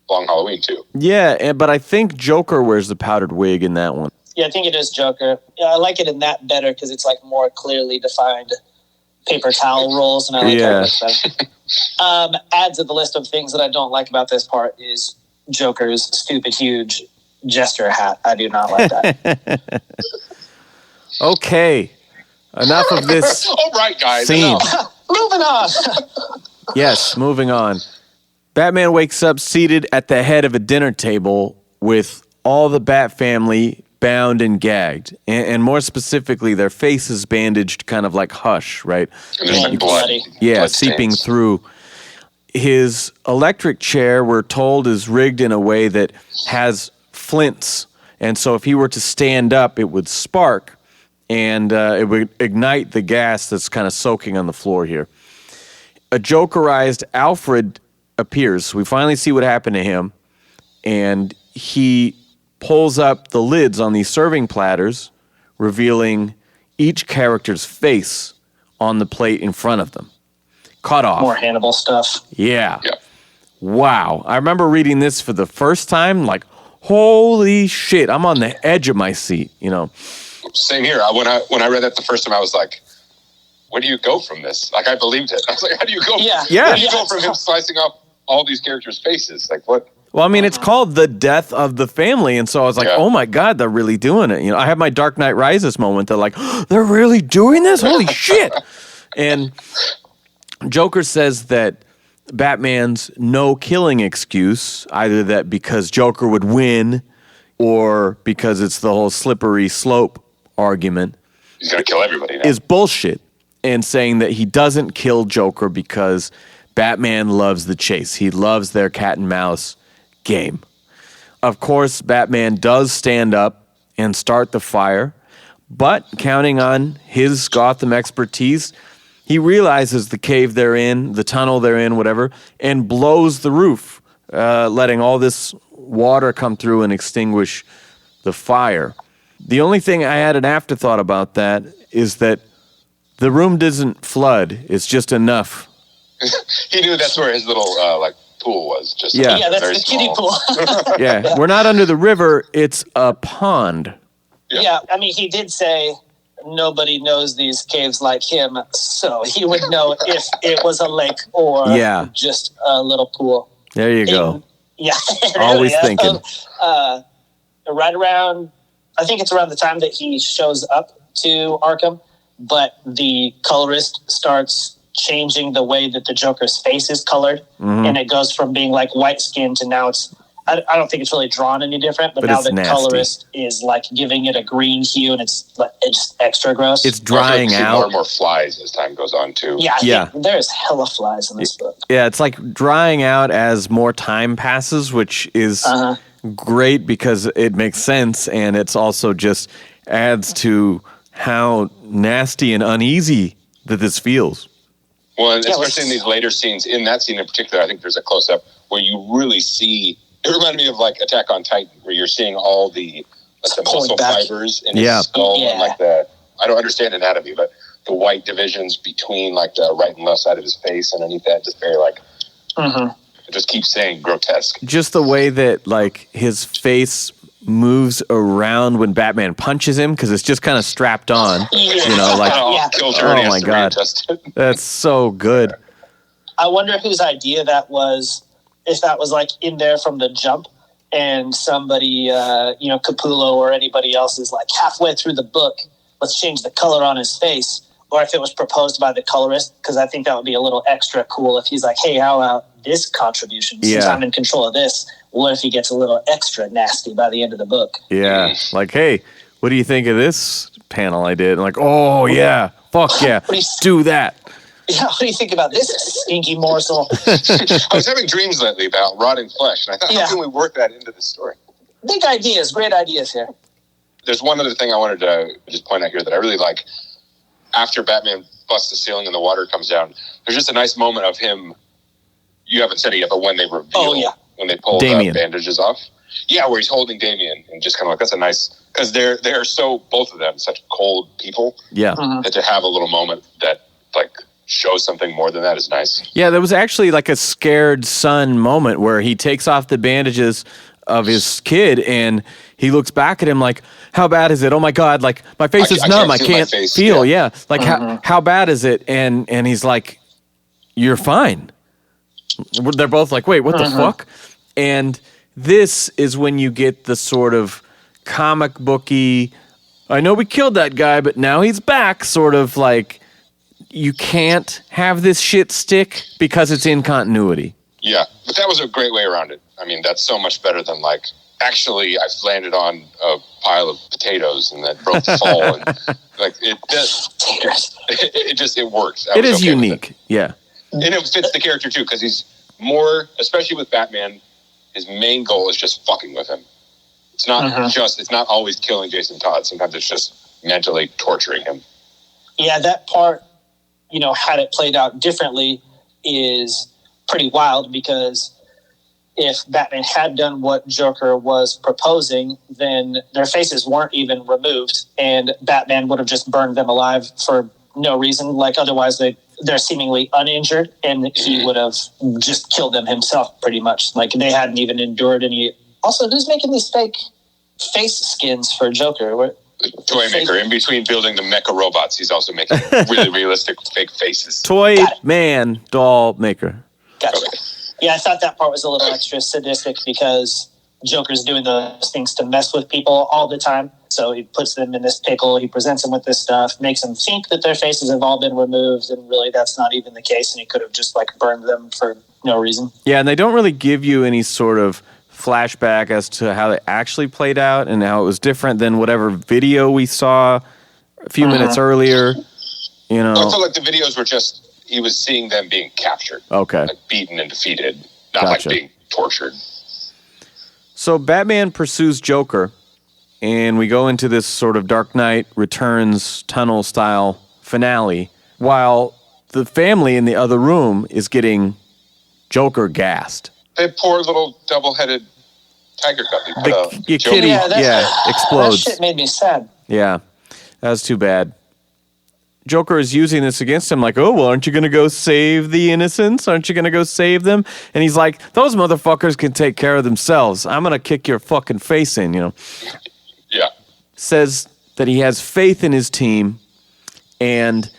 Long Halloween, too. Yeah, but I think Joker wears the powdered wig in that one. Yeah, I think it is Joker. Yeah, I like it in that better because it's like more clearly defined paper towel rolls, and I like that. Add to the list of things that I don't like about this part is Joker's stupid, huge gesture hat. I do not like that. Okay. Enough of this All right, guys. scene. Moving on. Yes, moving on. Batman wakes up seated at the head of a dinner table with all the Bat family bound and gagged. And more specifically, their faces bandaged kind of like Hush, right? And there's like blood. Yeah, blood seeping stains. through. His electric chair, we're told, is rigged in a way that has flints. And so if he were to stand up, it would spark, and it would ignite the gas that's kind of soaking on the floor here. A Jokerized Alfred appears. We finally see what happened to him, and he pulls up the lids on these serving platters, revealing each character's face on the plate in front of them. Cut off. More Hannibal stuff. Yeah. Wow. I remember reading this for the first time, like, holy shit, I'm on the edge of my seat, you know. Same here. When I read that the first time, I was like, where do you go from this? Like, I believed it. I was like, how do you go? Yeah. Yeah. How do you go from him slicing off all these characters' faces? Like, what? Well, I mean, it's called The Death of the Family, and so I was like, oh my God, they're really doing it. You know, I have my Dark Knight Rises moment. They're like, oh, they're really doing this? Holy shit. And Joker says that Batman's no-killing excuse, either that because Joker would win or because it's the whole slippery slope argument, He's going to kill everybody now. is bullshit, and saying that he doesn't kill Joker because Batman loves the chase. He loves their cat and mouse game. Of course, Batman does stand up and start the fire, but counting on his Gotham expertise, he realizes the cave they're in, the tunnel they're in, whatever, and blows the roof, letting all this water come through and extinguish the fire. The only thing I had an afterthought about that is that the room doesn't flood. It's just enough. He knew that's where his little pool was. Just Yeah, that's very the kiddie small. pool. Yeah, we're not under the river. It's a pond. Yeah, I mean, he did say nobody knows these caves like him, so he would know if it was a lake or just a little pool. There you go. Yeah. Always thinking. Right around, I think it's around the time that he shows up to Arkham, but the colorist starts changing the way that the Joker's face is colored, and it goes from being like white skin to now it's, I don't think it's really drawn any different, but now the colorist is like giving it a green hue, and it's just extra gross. It's drying out. More and more flies as time goes on too. Yeah, there's hella flies in this book. Yeah, it's like drying out as more time passes, which is great because it makes sense, and it's also just adds to how nasty and uneasy that this feels. Well, and especially in these later scenes, in that scene in particular, I think there's a close-up where you really see. It reminded me of like Attack on Titan, where you're seeing all the muscle fibers in his skull and like I don't understand anatomy, but the white divisions between like the right and left side of his face underneath that, just very like it just keeps saying grotesque. Just the way that like his face moves around when Batman punches him, because it's just kind of strapped on. You know, like oh my god, that's so good. I wonder whose idea that was. If that was like in there from the jump, and somebody, Capullo or anybody else is like halfway through the book, let's change the color on his face, or if it was proposed by the colorist, because I think that would be a little extra cool if he's like, hey, how about this contribution? Since I'm in control of this, what if he gets a little extra nasty by the end of the book? Yeah, like, hey, what do you think of this panel I did? And like, oh yeah, fuck yeah, do that. Yeah, what do you think about this stinky morsel? I was having dreams lately about rotting flesh, and I thought, how can we work that into the story? Big ideas, great ideas here. There's one other thing I wanted to just point out here that I really like. After Batman busts the ceiling and the water comes down, there's just a nice moment of him. You haven't said it yet, but when they reveal, when they pull the bandages off. Yeah, where he's holding Damian and just kind of like, that's a nice, because they're so, both of them, such cold people. Yeah. That to have a little moment that like shows something more than that is nice. Yeah, there was actually like a scared son moment where he takes off the bandages of his kid and he looks back at him like, how bad is it? Oh my God, like my face is numb. I can't feel. Yeah. Like how bad is it? And he's like, you're fine. They're both like, wait, what the fuck? And this is when you get the sort of comic booky, I know we killed that guy, but now he's back, sort of like, you can't have this shit stick because it's in continuity. Yeah, but that was a great way around it. I mean, that's so much better than like, actually, I've landed on a pile of potatoes and that broke the fall. And like it works. It is unique. Yeah. And it fits the character too, because he's more, especially with Batman, his main goal is just fucking with him. It's not it's not always killing Jason Todd. Sometimes it's just mentally torturing him. Yeah, that part, had it played out differently is pretty wild, because if Batman had done what Joker was proposing, then their faces weren't even removed and Batman would have just burned them alive for no reason. Like otherwise they're seemingly uninjured and he would have just killed them himself pretty much. Like they hadn't even endured any. Also, who's making these fake face skins for Joker? Toy maker. In between building the mecha robots, he's also making really realistic fake faces. Toy man doll maker. Gotcha. Okay. Yeah, I thought that part was a little extra sadistic because Joker's doing those things to mess with people all the time. So he puts them in this pickle, he presents them with this stuff, makes them think that their faces have all been removed, and really that's not even the case, and he could have just like burned them for no reason. Yeah, and they don't really give you any sort of flashback as to how they actually played out and how it was different than whatever video we saw a few minutes earlier. I feel like the videos were just, he was seeing them being captured. Okay. Like beaten and defeated, not like being tortured. So Batman pursues Joker, and we go into this sort of Dark Knight Returns tunnel-style finale, while the family in the other room is getting Joker gassed. That poor little double-headed Tiger Cup. He put a Your Joker- kitty, that explodes. shit made me sad. Yeah, that was too bad. Joker is using this against him like, oh, well, aren't you going to go save the innocents? Aren't you going to go save them? And he's like, those motherfuckers can take care of themselves. I'm going to kick your fucking face in, Yeah. Says that he has faith in his team and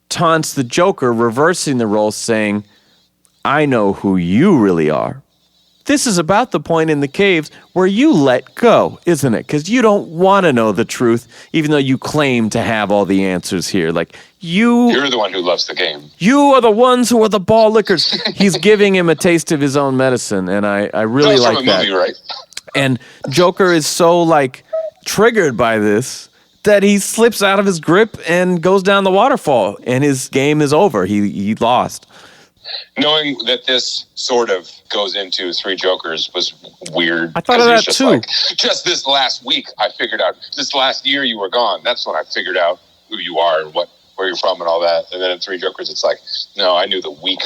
taunts the Joker, reversing the role, saying, I know who you really are. This is about the point in the caves where you let go, isn't it? Because you don't want to know the truth, even though you claim to have all the answers here. Like, You're the one who loves the game. you are the ones who are the ball lickers. He's giving him a taste of his own medicine, and I really That was like from a that. movie, right? And Joker is so, like, triggered by this that he slips out of his grip and goes down the waterfall, and his game is over. He lost. Knowing that this sort of goes into Three Jokers was weird. I thought of 'cause it was that just too. Like, just this last week, I figured out. This last year you were gone. That's when I figured out who you are and where you're from and all that. And then in Three Jokers, it's like, no, I knew the week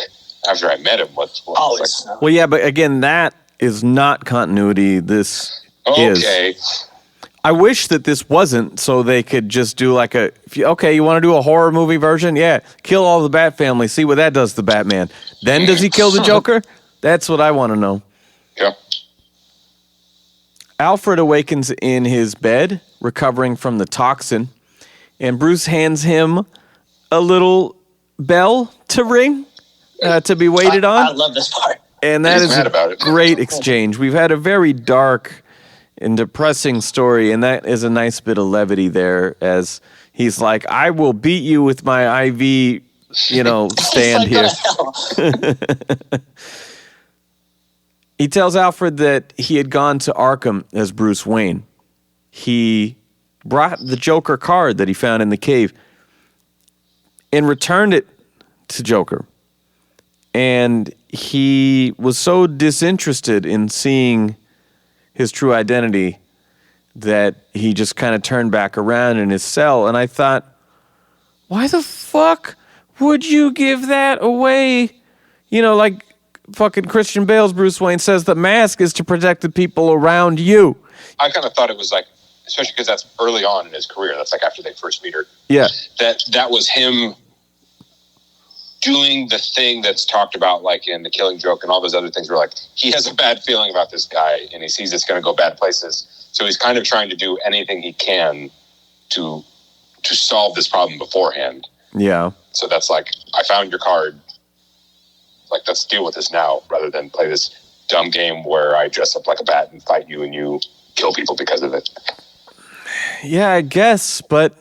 after I met him. What Always. like, Well, yeah, but again, that is not continuity. This is. okay. I wish that this wasn't, so they could just do like you want to do a horror movie version? Yeah, kill all the Bat family, see what that does to Batman. Then does he kill the Joker? That's what I want to know. Yeah. Alfred awakens in his bed, recovering from the toxin, and Bruce hands him a little bell to ring, to be waited I on. love this part. And that He's is mad a about it. great exchange. We've had a very dark and depressing story, and that is a nice bit of levity there as he's like, I will beat you with my IV, stand here. He tells Alfred that he had gone to Arkham as Bruce Wayne. He brought the Joker card that he found in the cave and returned it to Joker. And he was so disinterested in seeing his true identity that he just kind of turned back around in his cell. And I thought, why the fuck would you give that away? Like fucking Christian Bale's Bruce Wayne says the mask is to protect the people around you. I kind of thought it was like, especially because that's early on in his career. That's like after they first meet her. Yeah. That was him doing the thing that's talked about, like in The Killing Joke and all those other things, where like he has a bad feeling about this guy and he sees it's going to go bad places. So he's kind of trying to do anything he can to solve this problem beforehand. Yeah. So that's like, I found your card. Like, let's deal with this now, rather than play this dumb game where I dress up like a bat and fight you and you kill people because of it. Yeah, I guess, but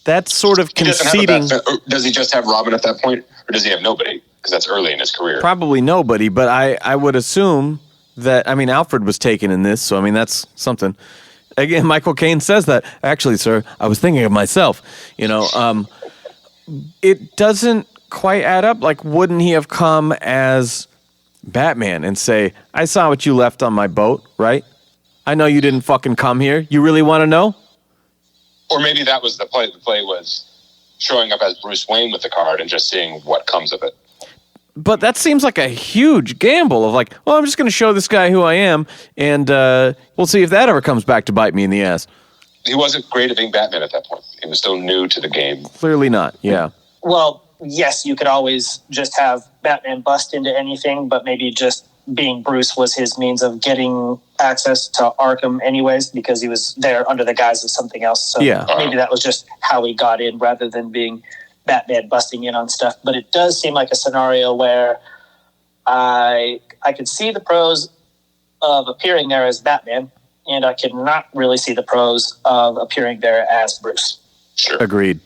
that's sort of He doesn't have a conceding. does he just have Robin at that point, or does he have nobody? Because that's early in his career. Probably nobody, but I would assume that, Alfred was taken in this, so, that's something. Again, Michael Caine says that. Actually, sir, I was thinking of myself. It doesn't quite add up. Like, wouldn't he have come as Batman and say, I saw what you left on my boat, right? I know you didn't fucking come here. You really want to know? Or maybe that was the play. The play was showing up as Bruce Wayne with the card and just seeing what comes of it. But that seems like a huge gamble of like, well, I'm just going to show this guy who I am, and we'll see if that ever comes back to bite me in the ass. He wasn't great at being Batman at that point. He was still new to the game. Clearly not, yeah. Well, yes, you could always just have Batman bust into anything, but maybe just being Bruce was his means of getting access to Arkham anyways, because he was there under the guise of something else. So Yeah. maybe that was just how he got in rather than being Batman busting in on stuff. But it does seem like a scenario where I could see the pros of appearing there as Batman, and I could not really see the pros of appearing there as Bruce. Sure. Agreed.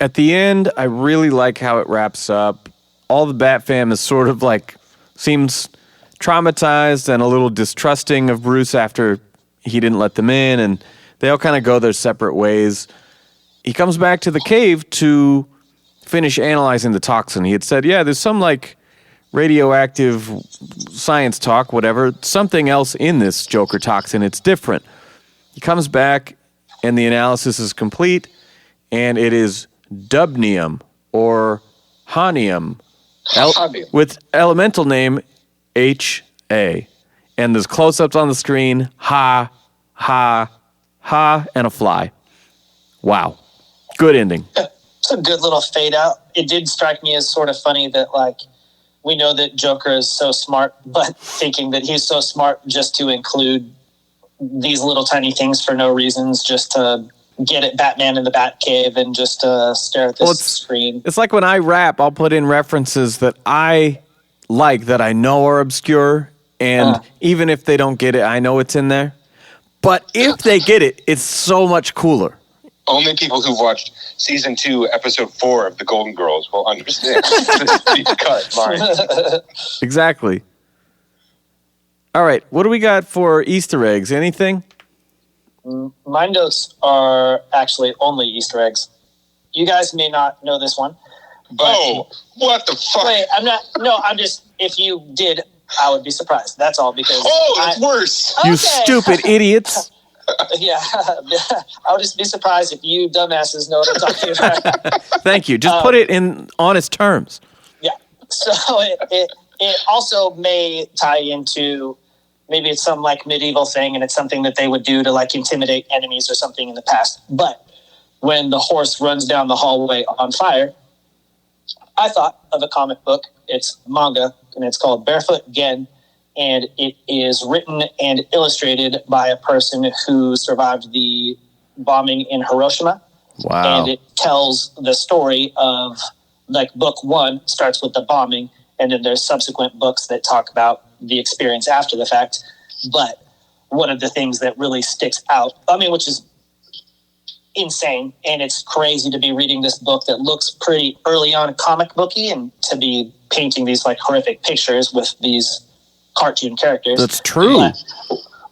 At the end, I really like how it wraps up. All the Bat fam is sort of like, seems traumatized and a little distrusting of Bruce after he didn't let them in, and they all kind of go their separate ways. He comes back to the cave to finish analyzing the toxin. He had said, yeah, there's some like radioactive science talk, whatever, something else in this Joker toxin. It's different. He comes back and the analysis is complete, and it is dubnium or honium Honium. with elemental name HA. and there's close-ups on the screen. Ha, ha, ha, and a fly. Wow. Good ending. It's a good little fade out. It did strike me as sort of funny that, like, we know that Joker is so smart, but thinking that he's so smart just to include these little tiny things for no reasons, just to get at Batman in the Batcave and just stare at this screen. It's like when I rap, I'll put in references that I like, that I know are obscure, and even if they don't get it, I know it's in there. But if they get it, it's so much cooler. Only people who've watched season 2, episode 4 of The Golden Girls will understand this deep cut line. Exactly. All right, what do we got for Easter eggs? Anything? My notes are actually only Easter eggs. You guys may not know this one. But oh, what the fuck? Wait, I'm just, if you did, I would be surprised. That's all, because... Oh, it's worse. Okay. You stupid idiots. Yeah, I would just be surprised if you dumbasses know what I'm talking about. Thank you. Just put it in honest terms. Yeah. So it also may tie into, maybe it's some like medieval thing, and it's something that they would do to like intimidate enemies or something in the past. But when the horse runs down the hallway on fire, I thought of a comic book. It's manga, and it's called Barefoot Gen. And it is written and illustrated by a person who survived the bombing in Hiroshima. Wow. And it tells the story of, like, book 1 starts with the bombing, and then there's subsequent books that talk about the experience after the fact. But one of the things that really sticks out, I mean, which is insane, and it's crazy to be reading this book that looks pretty early on comic booky, and to be painting these, like, horrific pictures with these cartoon characters. That's true. But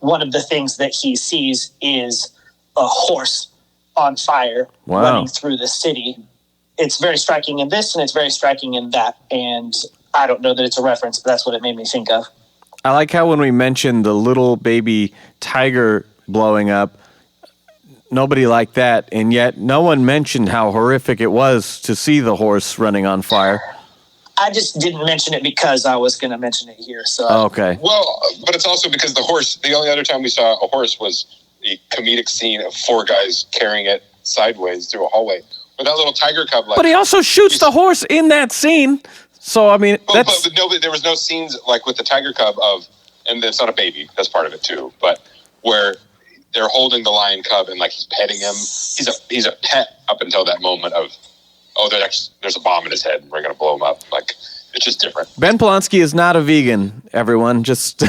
one of the things that he sees is a horse on fire running through the city. It's very striking in this, and it's very striking in that. And I don't know that it's a reference, but that's what it made me think of. I like how when we mentioned the little baby tiger blowing up, nobody liked that, and yet no one mentioned how horrific it was to see the horse running on fire. I just didn't mention it because I was going to mention it here. So okay. Well, but it's also because the horse, the only other time we saw a horse was a comedic scene of 4 guys carrying it sideways through a hallway. But that little tiger cub, like, but he also shoots the horse in that scene. So, I mean, but there was no scenes like with the tiger cub of, and it's not a baby, that's part of it too, but where they're holding the lion cub and like he's petting him. He's a pet up until that moment of, oh, there's a bomb in his head and we're going to blow him up. Like, it's just different. Ben Polanski is not a vegan, everyone. Just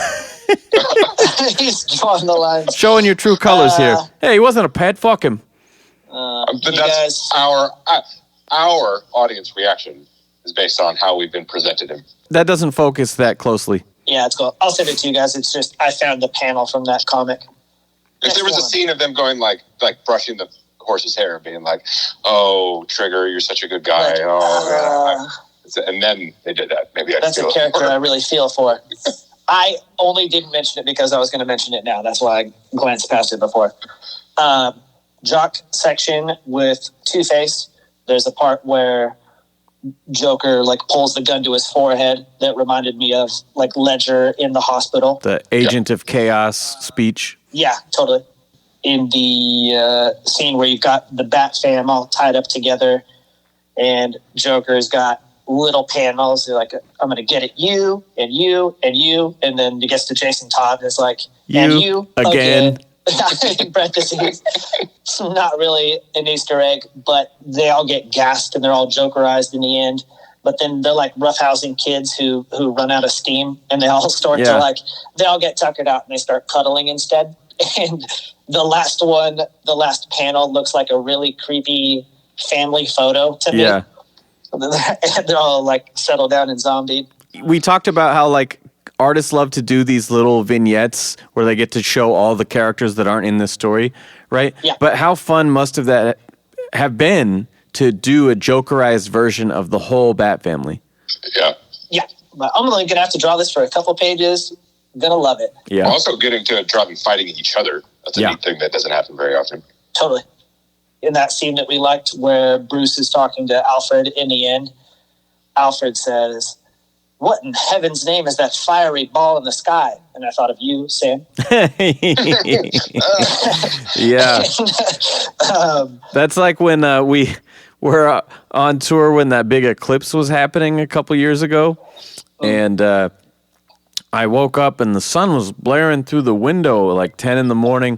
he's drawing the lines. Showing your true colors here. Hey, he wasn't a pet. Fuck him. But that's our audience reaction is based on how we've been presented him. That doesn't focus that closely. Yeah, it's cool. I'll send it to you guys. It's just, I found the panel from that comic. If there was a scene of them going like brushing the horse's hair, being like, "Oh, Trigger, you're such a good guy." And then they did that. Maybe that's a character I really feel for. I only didn't mention it because I was going to mention it now. That's why I glanced past it before. Jock section with Two-Face. There's a part where Joker like pulls the gun to his forehead that reminded me of like Ledger in the hospital. The Agent of Chaos speech. Yeah, totally. In the scene where you've got the Bat fam all tied up together, and Joker's got little panels. They're like, I'm going to get at you, and you, and you. And then he gets to Jason Todd, and it's like, and you again. In parentheses. It's not really an Easter egg, but they all get gassed, and they're all Jokerized in the end. But then they're like roughhousing kids who run out of steam, and they all start to like, they all get tuckered out, and they start cuddling instead. And the last one, the last panel looks like a really creepy family photo to me. Yeah. And they're all like settled down and zombied. We talked about how like artists love to do these little vignettes where they get to show all the characters that aren't in this story, right? Yeah. But how fun must that have been to do a Jokerized version of the whole Bat family? Yeah. Yeah. But I'm only going to have to draw this for a couple pages. Gonna love it. Yeah. Also getting to draw them fighting each other. That's a neat thing that doesn't happen very often. Totally. In that scene that we liked where Bruce is talking to Alfred in the end, Alfred says, what in heaven's name is that fiery ball in the sky? And I thought of you, Sam. Yeah. That's like when we were on tour when that big eclipse was happening a couple years ago. And I woke up and the sun was blaring through the window like 10 in the morning.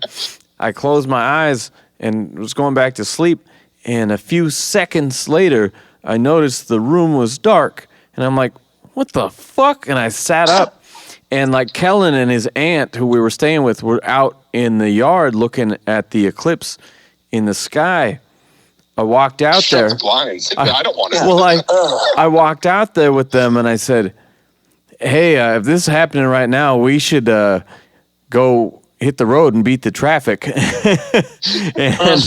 I closed my eyes and was going back to sleep. And a few seconds later, I noticed the room was dark. And I'm like, what the fuck? And I sat up. And like Kellen and his aunt, who we were staying with, were out in the yard looking at the eclipse in the sky. I walked out there. The blinds. I don't want to. Well, I walked out there with them and I said, hey, if this is happening right now, we should go hit the road and beat the traffic. And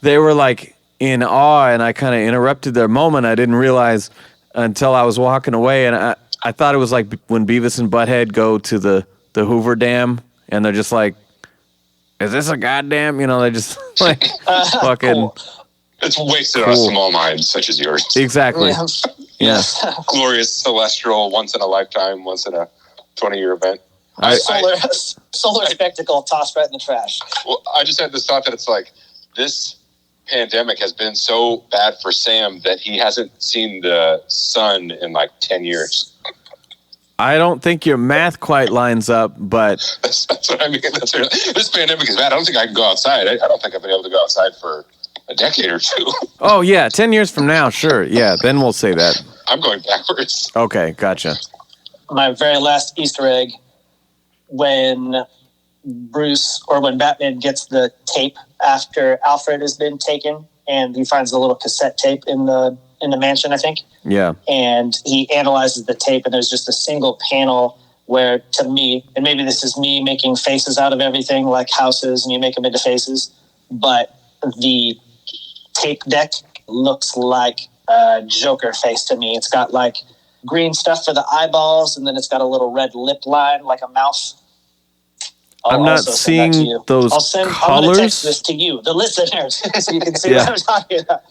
they were like in awe, and I kind of interrupted their moment. I didn't realize until I was walking away, and I thought it was like when Beavis and Butthead go to the Hoover Dam, and they're just like, is this a goddamn, they're just like fucking... Cool. It's wasted on a small mind such as yours. Exactly. Yeah. Glorious celestial, once in a lifetime, once in a 20-year event. Solar spectacle tossed right in the trash. Well, I just had this thought that it's like this pandemic has been so bad for Sam that he hasn't seen the sun in like 10 years. I don't think your math quite lines up, but... That's what I mean. This pandemic is bad. I don't think I can go outside. I don't think I've been able to go outside for a decade or two. Oh, yeah. 10 years from now, sure. Yeah, then we'll say that. I'm going backwards. Okay, gotcha. My very last Easter egg, when Batman gets the tape after Alfred has been taken, and he finds the little cassette tape in the mansion, I think. Yeah. And he analyzes the tape, and there's just a single panel where, to me, and maybe this is me making faces out of everything, like houses, and you make them into faces, but the tape deck looks like a Joker face to me. It's got like green stuff for the eyeballs, and then it's got a little red lip line like a mouth. I'm not seeing those colors. I'm going to text this to you, the listeners, so you can see what I'm talking about.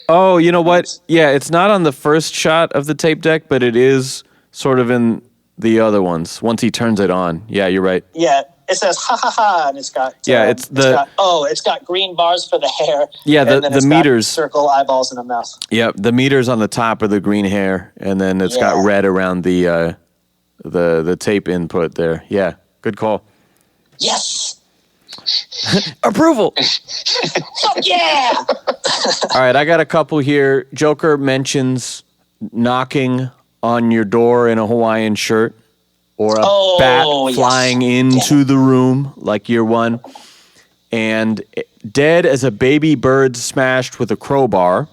Oh, you know what? Yeah, it's not on the first shot of the tape deck, but it is sort of in the other ones. Once he turns it on. Yeah, you're right. Yeah, it says ha ha ha, and it's got it's got green bars for the hair. Yeah, the meters, circle eyeballs in a mouth. Yeah, the meters on the top are the green hair, and then it's got red around the tape input there. Yeah, good call. Yes. Approval. Fuck yeah. All right, I got a couple here. Joker mentions knocking on your door in a Hawaiian shirt, or a bat flying into the room like year one, and dead as a baby bird smashed with a crowbar.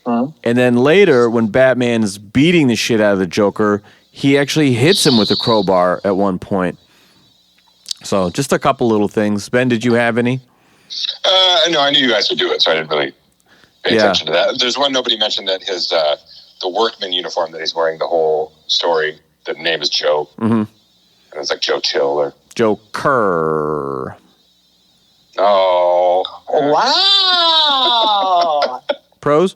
And then later, when Batman is beating the shit out of the Joker, he actually hits him with a crowbar at one point. So just a couple little things. Ben, did you have any? No, I knew you guys would do it, so I didn't really pay attention to that. There's one nobody mentioned, that his the workman uniform that he's wearing the whole story, the name is Joe. Mm-hmm. And it's like Joe Chill or... Joker. Oh. Wow. Pros?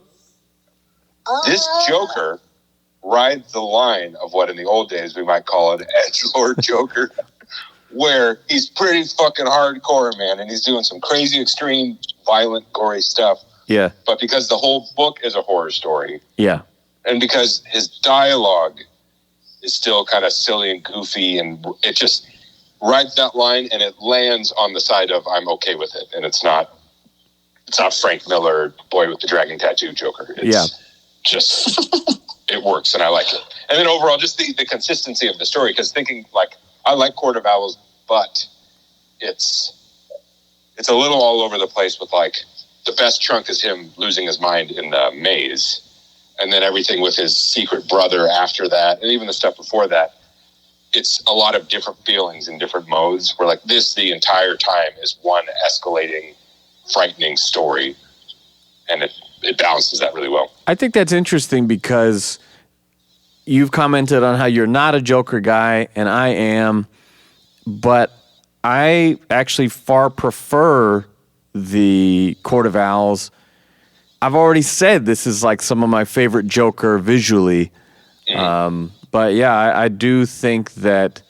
This Joker rides the line of what in the old days we might call an Edgelord Joker, where he's pretty fucking hardcore, man, and he's doing some crazy, extreme, violent, gory stuff. Yeah. But because the whole book is a horror story. Yeah. And because his dialogue is still kind of silly and goofy, and it just rides that line, and it lands on the side of I'm okay with it. And it's not Frank Miller, boy with the dragon tattoo Joker. It's just, it works, and I like it. And then overall, just the consistency of the story, because I like Court of Owls, but it's a little all over the place with like the best chunk is him losing his mind in the maze, and then everything with his secret brother after that, and even the stuff before that. It's a lot of different feelings in different modes, where like this the entire time is one escalating, frightening story, and it balances that really well. I think that's interesting because you've commented on how you're not a Joker guy, and I am, but I actually far prefer the Court of Owls. I've already said this is like some of my favorite Joker visually, but But yeah, I do think that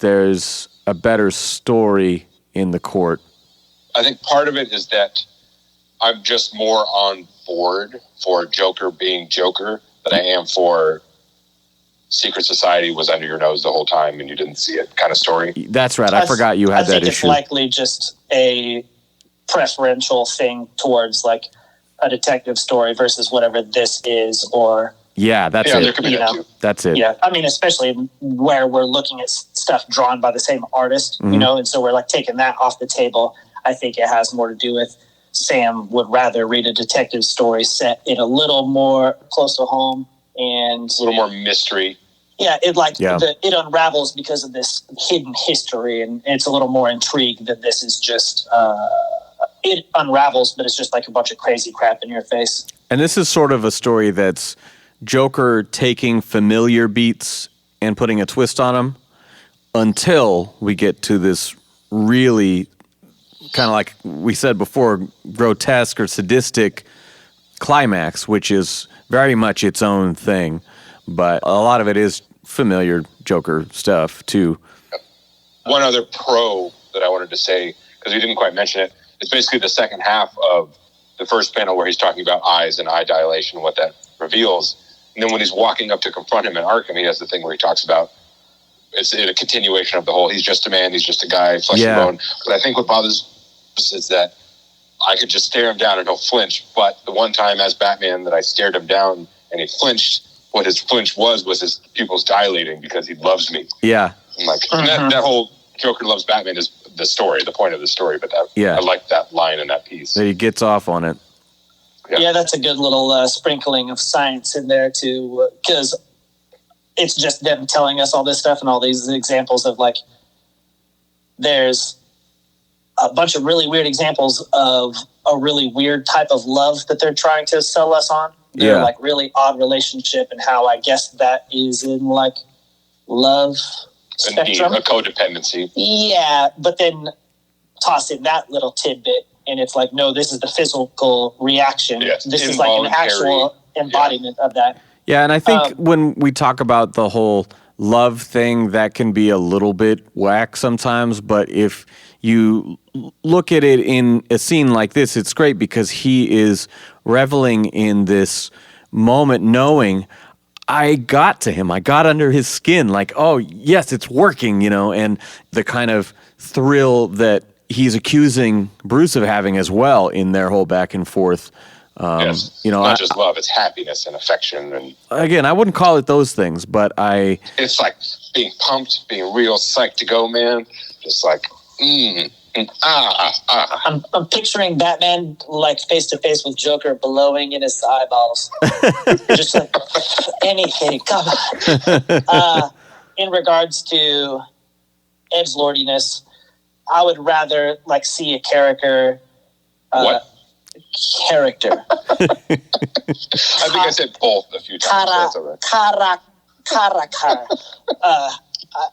there's a better story in the court. I think part of it is that I'm just more on board for Joker being Joker than I am for Secret Society was under your nose the whole time and you didn't see it kind of story. That's right. I forgot you had that issue. I think it's likely just a preferential thing towards like a detective story versus whatever this is, or that's it. There could be that too. That's it. Yeah, I mean, especially where we're looking at stuff drawn by the same artist, you know, and so we're like taking that off the table. I think it has more to do with Sam would rather read a detective story set in a little more close to home and a little more mystery. Yeah, it unravels because of this hidden history, and it's a little more intrigued that this is just it unravels, but it's just like a bunch of crazy crap in your face. And this is sort of a story that's Joker taking familiar beats and putting a twist on them until we get to this really kind of like we said before, grotesque or sadistic climax, which is very much its own thing. But a lot of it is familiar Joker stuff, too. One other pro that I wanted to say, because we didn't quite mention it, it's basically the second half of the first panel where he's talking about eyes and eye dilation and what that reveals. And then when he's walking up to confront him in Arkham, he has the thing where he talks about it's a continuation of the whole, he's just a man, he's just a guy, flesh and bone. But I think what bothers us is that I could just stare him down and he'll flinch. But the one time as Batman that I stared him down and he flinched, what his flinch was his pupils dilating because he loves me. Yeah. And like that whole Joker loves Batman is the story, the point of the story. But I like that line in that piece. That he gets off on it. Yeah, that's a good little sprinkling of science in there too, because it's just them telling us all this stuff and all these examples of like, there's a bunch of really weird examples of a really weird type of love that they're trying to sell us on. They're like really odd relationship and how I guess that is in like love spectrum. Indeed, a codependency. Yeah, but then toss in that little tidbit and it's like, no, this is the physical reaction. Yes. This is like an actual embodiment of that. Yeah, and I think when we talk about the whole love thing, that can be a little bit whack sometimes, but if you look at it in a scene like this, it's great because he is reveling in this moment knowing I got to him. I got under his skin. Like, oh, yes, it's working, and the kind of thrill that he's accusing Bruce of having as well in their whole back and forth. Yes. Not just love, it's happiness and affection. And again, I wouldn't call it those things, but it's like being pumped, being real psyched to go, man. Just like, I'm picturing Batman like face to face with Joker blowing in his eyeballs. Just like anything, come on. In regards to edgelordiness, I would rather like see a character. What? Character. I think I said both a few times.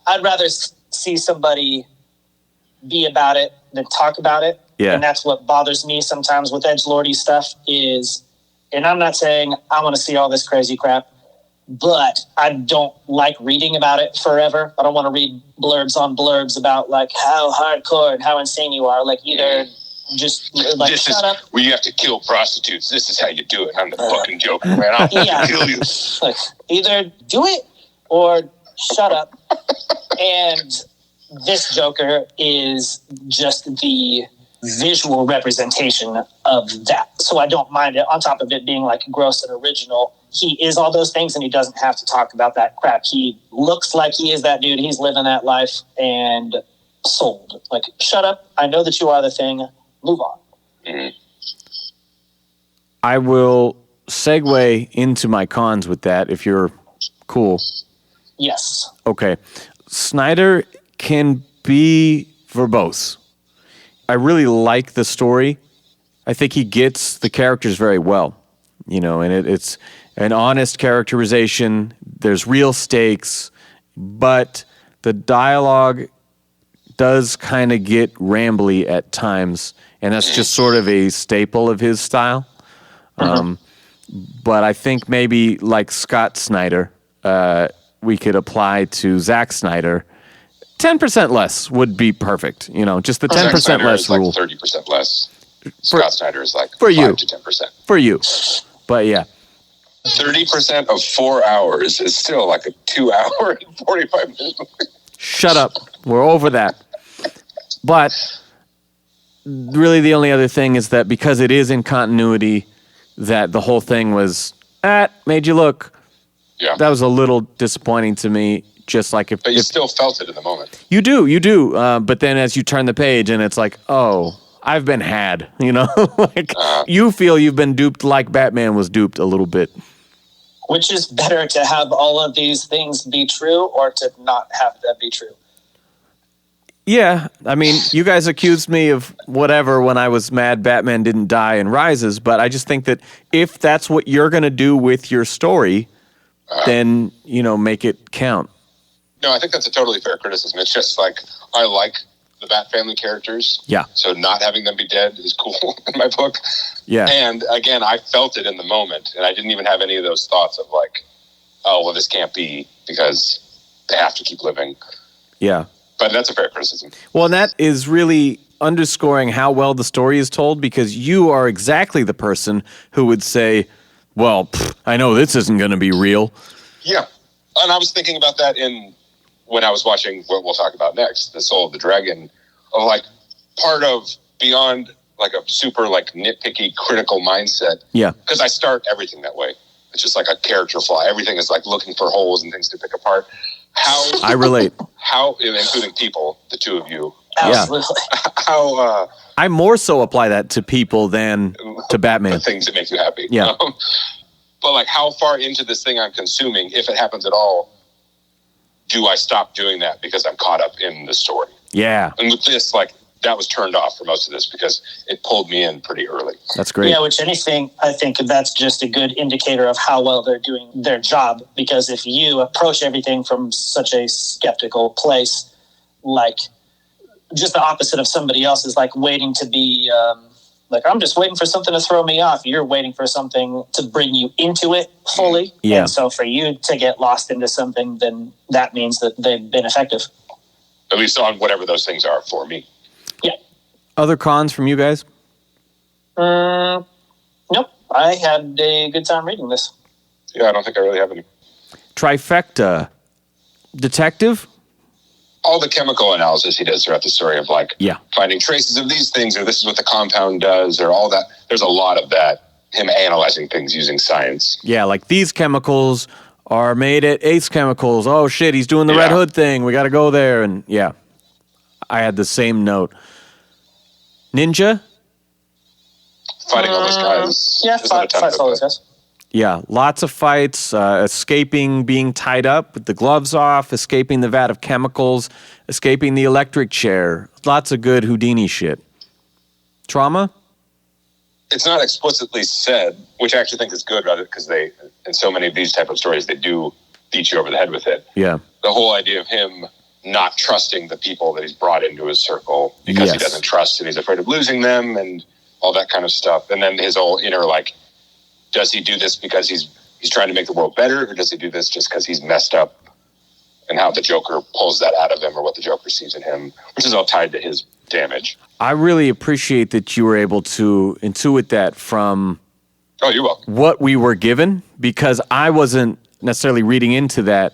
I'd rather see somebody be about it than talk about it. Yeah. And that's what bothers me sometimes with edgelordy stuff is, and I'm not saying I want to see all this crazy crap, but I don't like reading about it forever. I don't want to read blurbs on blurbs about like how hardcore and how insane you are. Like either just like this shut is up. where you have to kill prostitutes. This is how you do it. I'm the fucking Joker, man. I'll kill you. Like, either do it or shut up. And this Joker is just the visual representation of that. So I don't mind it. On top of it being like gross and original, he is all those things and he doesn't have to talk about that crap. He looks like he is that dude. He's living that life and sold. Like, shut up. I know that you are the thing. Move on. Mm-hmm. I will segue into my cons with that if you're cool. Yes. Okay. Snyder can be verbose. I really like the story. I think he gets the characters very well, and it's an honest characterization. There's real stakes, but the dialogue does kind of get rambly at times, and that's just sort of a staple of his style. But I think maybe like Scott Snyder, we could apply to Zack Snyder. 10% less would be perfect. Just the 10% less rule. 30% less. Scott Snyder is like for 5 you. to 10%. For you. But yeah. 30% of 4 hours is still like a 2 hour and 45 minutes. Shut up. We're over that. But really the only other thing is that because it is in continuity, that the whole thing was, made you look. Yeah. That was a little disappointing to me. But you still felt it in the moment. You do. But then as you turn the page and it's like, oh, I've been had, you feel you've been duped like Batman was duped a little bit. Which is better, to have all of these things be true or to not have them be true? Yeah. I mean, you guys accused me of whatever when I was mad Batman didn't die in Rises, but I just think that if that's what you're going to do with your story, then, make it count. No, I think that's a totally fair criticism. It's just like, I like the Bat family characters. Yeah. So not having them be dead is cool in my book. Yeah. And again, I felt it in the moment, and I didn't even have any of those thoughts of like, oh, well, this can't be because they have to keep living. Yeah. But that's a fair criticism. Well, and that is really underscoring how well the story is told, because you are exactly the person who would say, well, I know this isn't going to be real. Yeah. And I was thinking about that when I was watching what we'll talk about next, The Soul of the Dragon, of like part of beyond like a super like nitpicky critical mindset. Yeah. Because I start everything that way. It's just like a character flaw. Everything is like looking for holes and things to pick apart. I relate. Including people, the two of you. Absolutely. I more so apply that to people than to Batman. The things that make you happy. Yeah. But like how far into this thing I'm consuming, if it happens at all, do I stop doing that because I'm caught up in the story? Yeah. And with this, like, that was turned off for most of this because it pulled me in pretty early. That's great. Yeah, which anything, I think that's just a good indicator of how well they're doing their job. Because if you approach everything from such a skeptical place, like just the opposite of somebody else is like waiting to be, I'm just waiting for something to throw me off. You're waiting for something to bring you into it fully. Yeah. And so for you to get lost into something, then that means that they've been effective. At least on whatever those things are for me. Yeah. Other cons from you guys? Nope. I had a good time reading this. Yeah, I don't think I really have any. Trifecta. Detective? All the chemical analysis he does throughout the story of like finding traces of these things, or this is what the compound does, or all that. There's a lot of that, him analyzing things using science. Yeah, like these chemicals are made at Ace Chemicals. Oh shit, he's doing the Red Hood thing. We got to go there. And yeah, I had the same note. Ninja? Fighting all those guys. Yeah, fights all those guys. Yeah, lots of fights, escaping being tied up with the gloves off, escaping the vat of chemicals, escaping the electric chair. Lots of good Houdini shit. Trauma? It's not explicitly said, which I actually think is good, rather, because they, in so many of these type of stories, they do beat you over the head with it. Yeah. The whole idea of him not trusting the people that he's brought into his circle because he doesn't trust and he's afraid of losing them and all that kind of stuff. And then his whole inner, like, does he do this because he's trying to make the world better, or does he do this just because he's messed up, and how the Joker pulls that out of him, or what the Joker sees in him, which is all tied to his damage. I really appreciate that you were able to intuit that from you're welcome. What we were given, because I wasn't necessarily reading into that,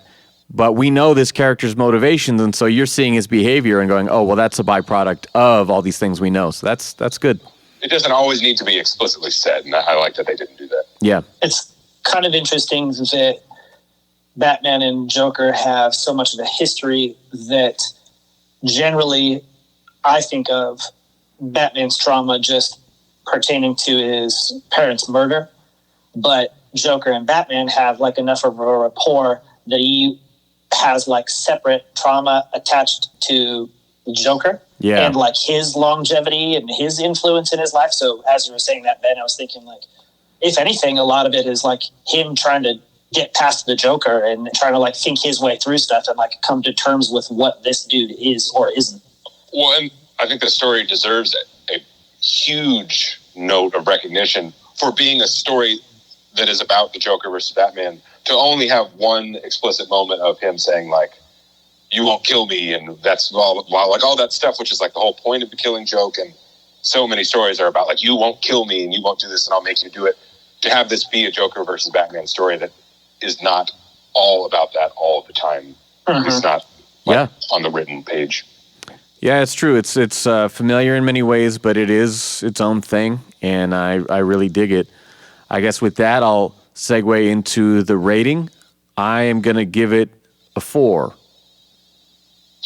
but we know this character's motivations, and so you're seeing his behavior and going, oh, well, that's a byproduct of all these things we know. So that's good. It doesn't always need to be explicitly said, and I like that they didn't do that. Yeah. It's kind of interesting that Batman and Joker have so much of a history that generally I think of Batman's trauma just pertaining to his parents' murder, but Joker and Batman have like enough of a rapport that he has like separate trauma attached to the Joker. Yeah. And like his longevity and his influence in his life. So as you were saying that, Ben, I was thinking like, if anything, a lot of it is like him trying to get past the Joker and trying to like think his way through stuff and like come to terms with what this dude is or isn't. Well, and I think the story deserves a huge note of recognition for being a story that is about the Joker versus Batman, to only have one explicit moment of him saying, like, you won't kill me, and that's like all that stuff, which is like the whole point of the Killing Joke, and so many stories are about, like, you won't kill me, and you won't do this, and I'll make you do it. To have this be a Joker versus Batman story that is not all about that all the time. It's not on the written page. Yeah, it's true. It's familiar in many ways, but it is its own thing, and I really dig it. I guess with that, I'll segue into the rating. I am going to give it a 4.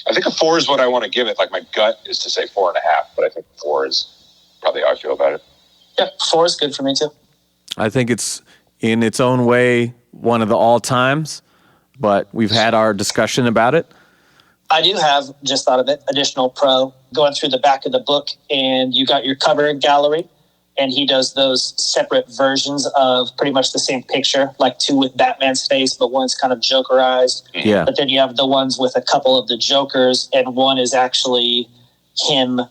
I think a 4 is what I want to give it. Like, my gut is to say 4.5, but I think 4 is probably how I feel about it. Yeah, 4 is good for me too. I think it's, in its own way, one of the all-times, but we've had our discussion about it. I do have, just thought of it, additional pro, going through the back of the book, and you got your cover gallery, and he does those separate versions of pretty much the same picture, like 2 with Batman's face, but one's kind of Jokerized. Yeah. But then you have the ones with a couple of the Jokers, and one is actually him,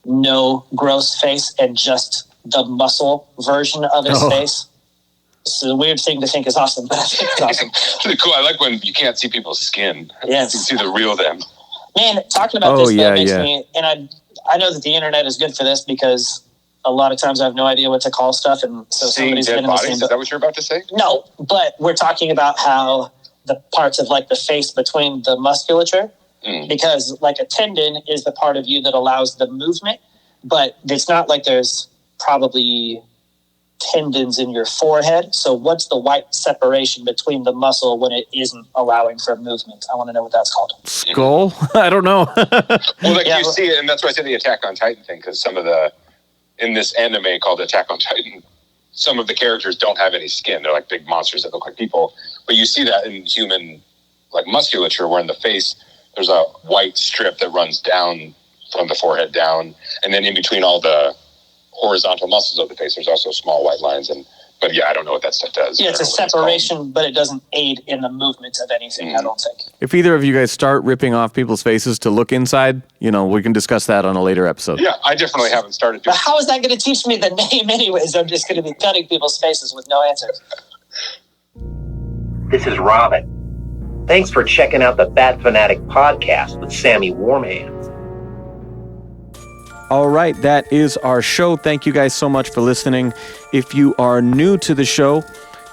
no gross face, and just the muscle version of his face. It's a weird thing to think is awesome, but I think it's awesome. It's really cool. I like when you can't see people's skin. Yes. You can see the real them. Man, talking about this makes me, and I know that the internet is good for this because a lot of times I have no idea what to call stuff, and so Seeing somebody's dead been in the bodies, same is that what you're about to say? No, but we're talking about how the parts of like the face between the musculature, because like a tendon is the part of you that allows the movement, but it's not like there's probably tendons in your forehead. So what's the white separation between the muscle when it isn't allowing for movement? I want to know what that's called. Skull? I don't know. Well, like you see it, and that's why I say the Attack on Titan thing, because some of the, in this anime called Attack on Titan, some of the characters don't have any skin. They're like big monsters that look like people. But you see that in human, like, musculature, where in the face, there's a white strip that runs down from the forehead down, and then in between all the horizontal muscles of the face, there's also small white lines. But yeah, I don't know what that stuff does. Yeah, it's a separation, but it doesn't aid in the movement of anything, I don't think. If either of you guys start ripping off people's faces to look inside, we can discuss that on a later episode. Yeah, I definitely haven't started doing. But how is that going to teach me the name anyways? I'm just going to be cutting people's faces with no answers. This is Robin. Thanks for checking out the Bat Fanatic podcast with Sammy Warm Hands. All right, that is our show. Thank you guys so much for listening. If you are new to the show,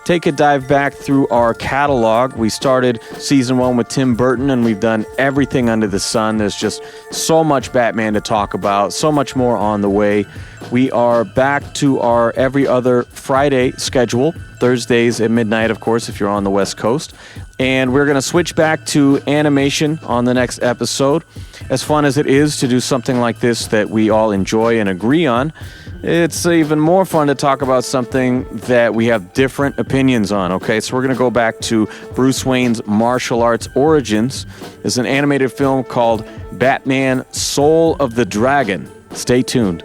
take a dive back through our catalog. We started season 1 with Tim Burton, and we've done everything under the sun. There's just so much Batman to talk about, so much more on the way. We are back to our every other Friday schedule, Thursdays at midnight, of course, if you're on the West Coast. And we're going to switch back to animation on the next episode. As fun as it is to do something like this that we all enjoy and agree on, it's even more fun to talk about something that we have different opinions on, okay? So we're going to go back to Bruce Wayne's martial arts origins. There's an animated film called Batman: Soul of the Dragon. Stay tuned.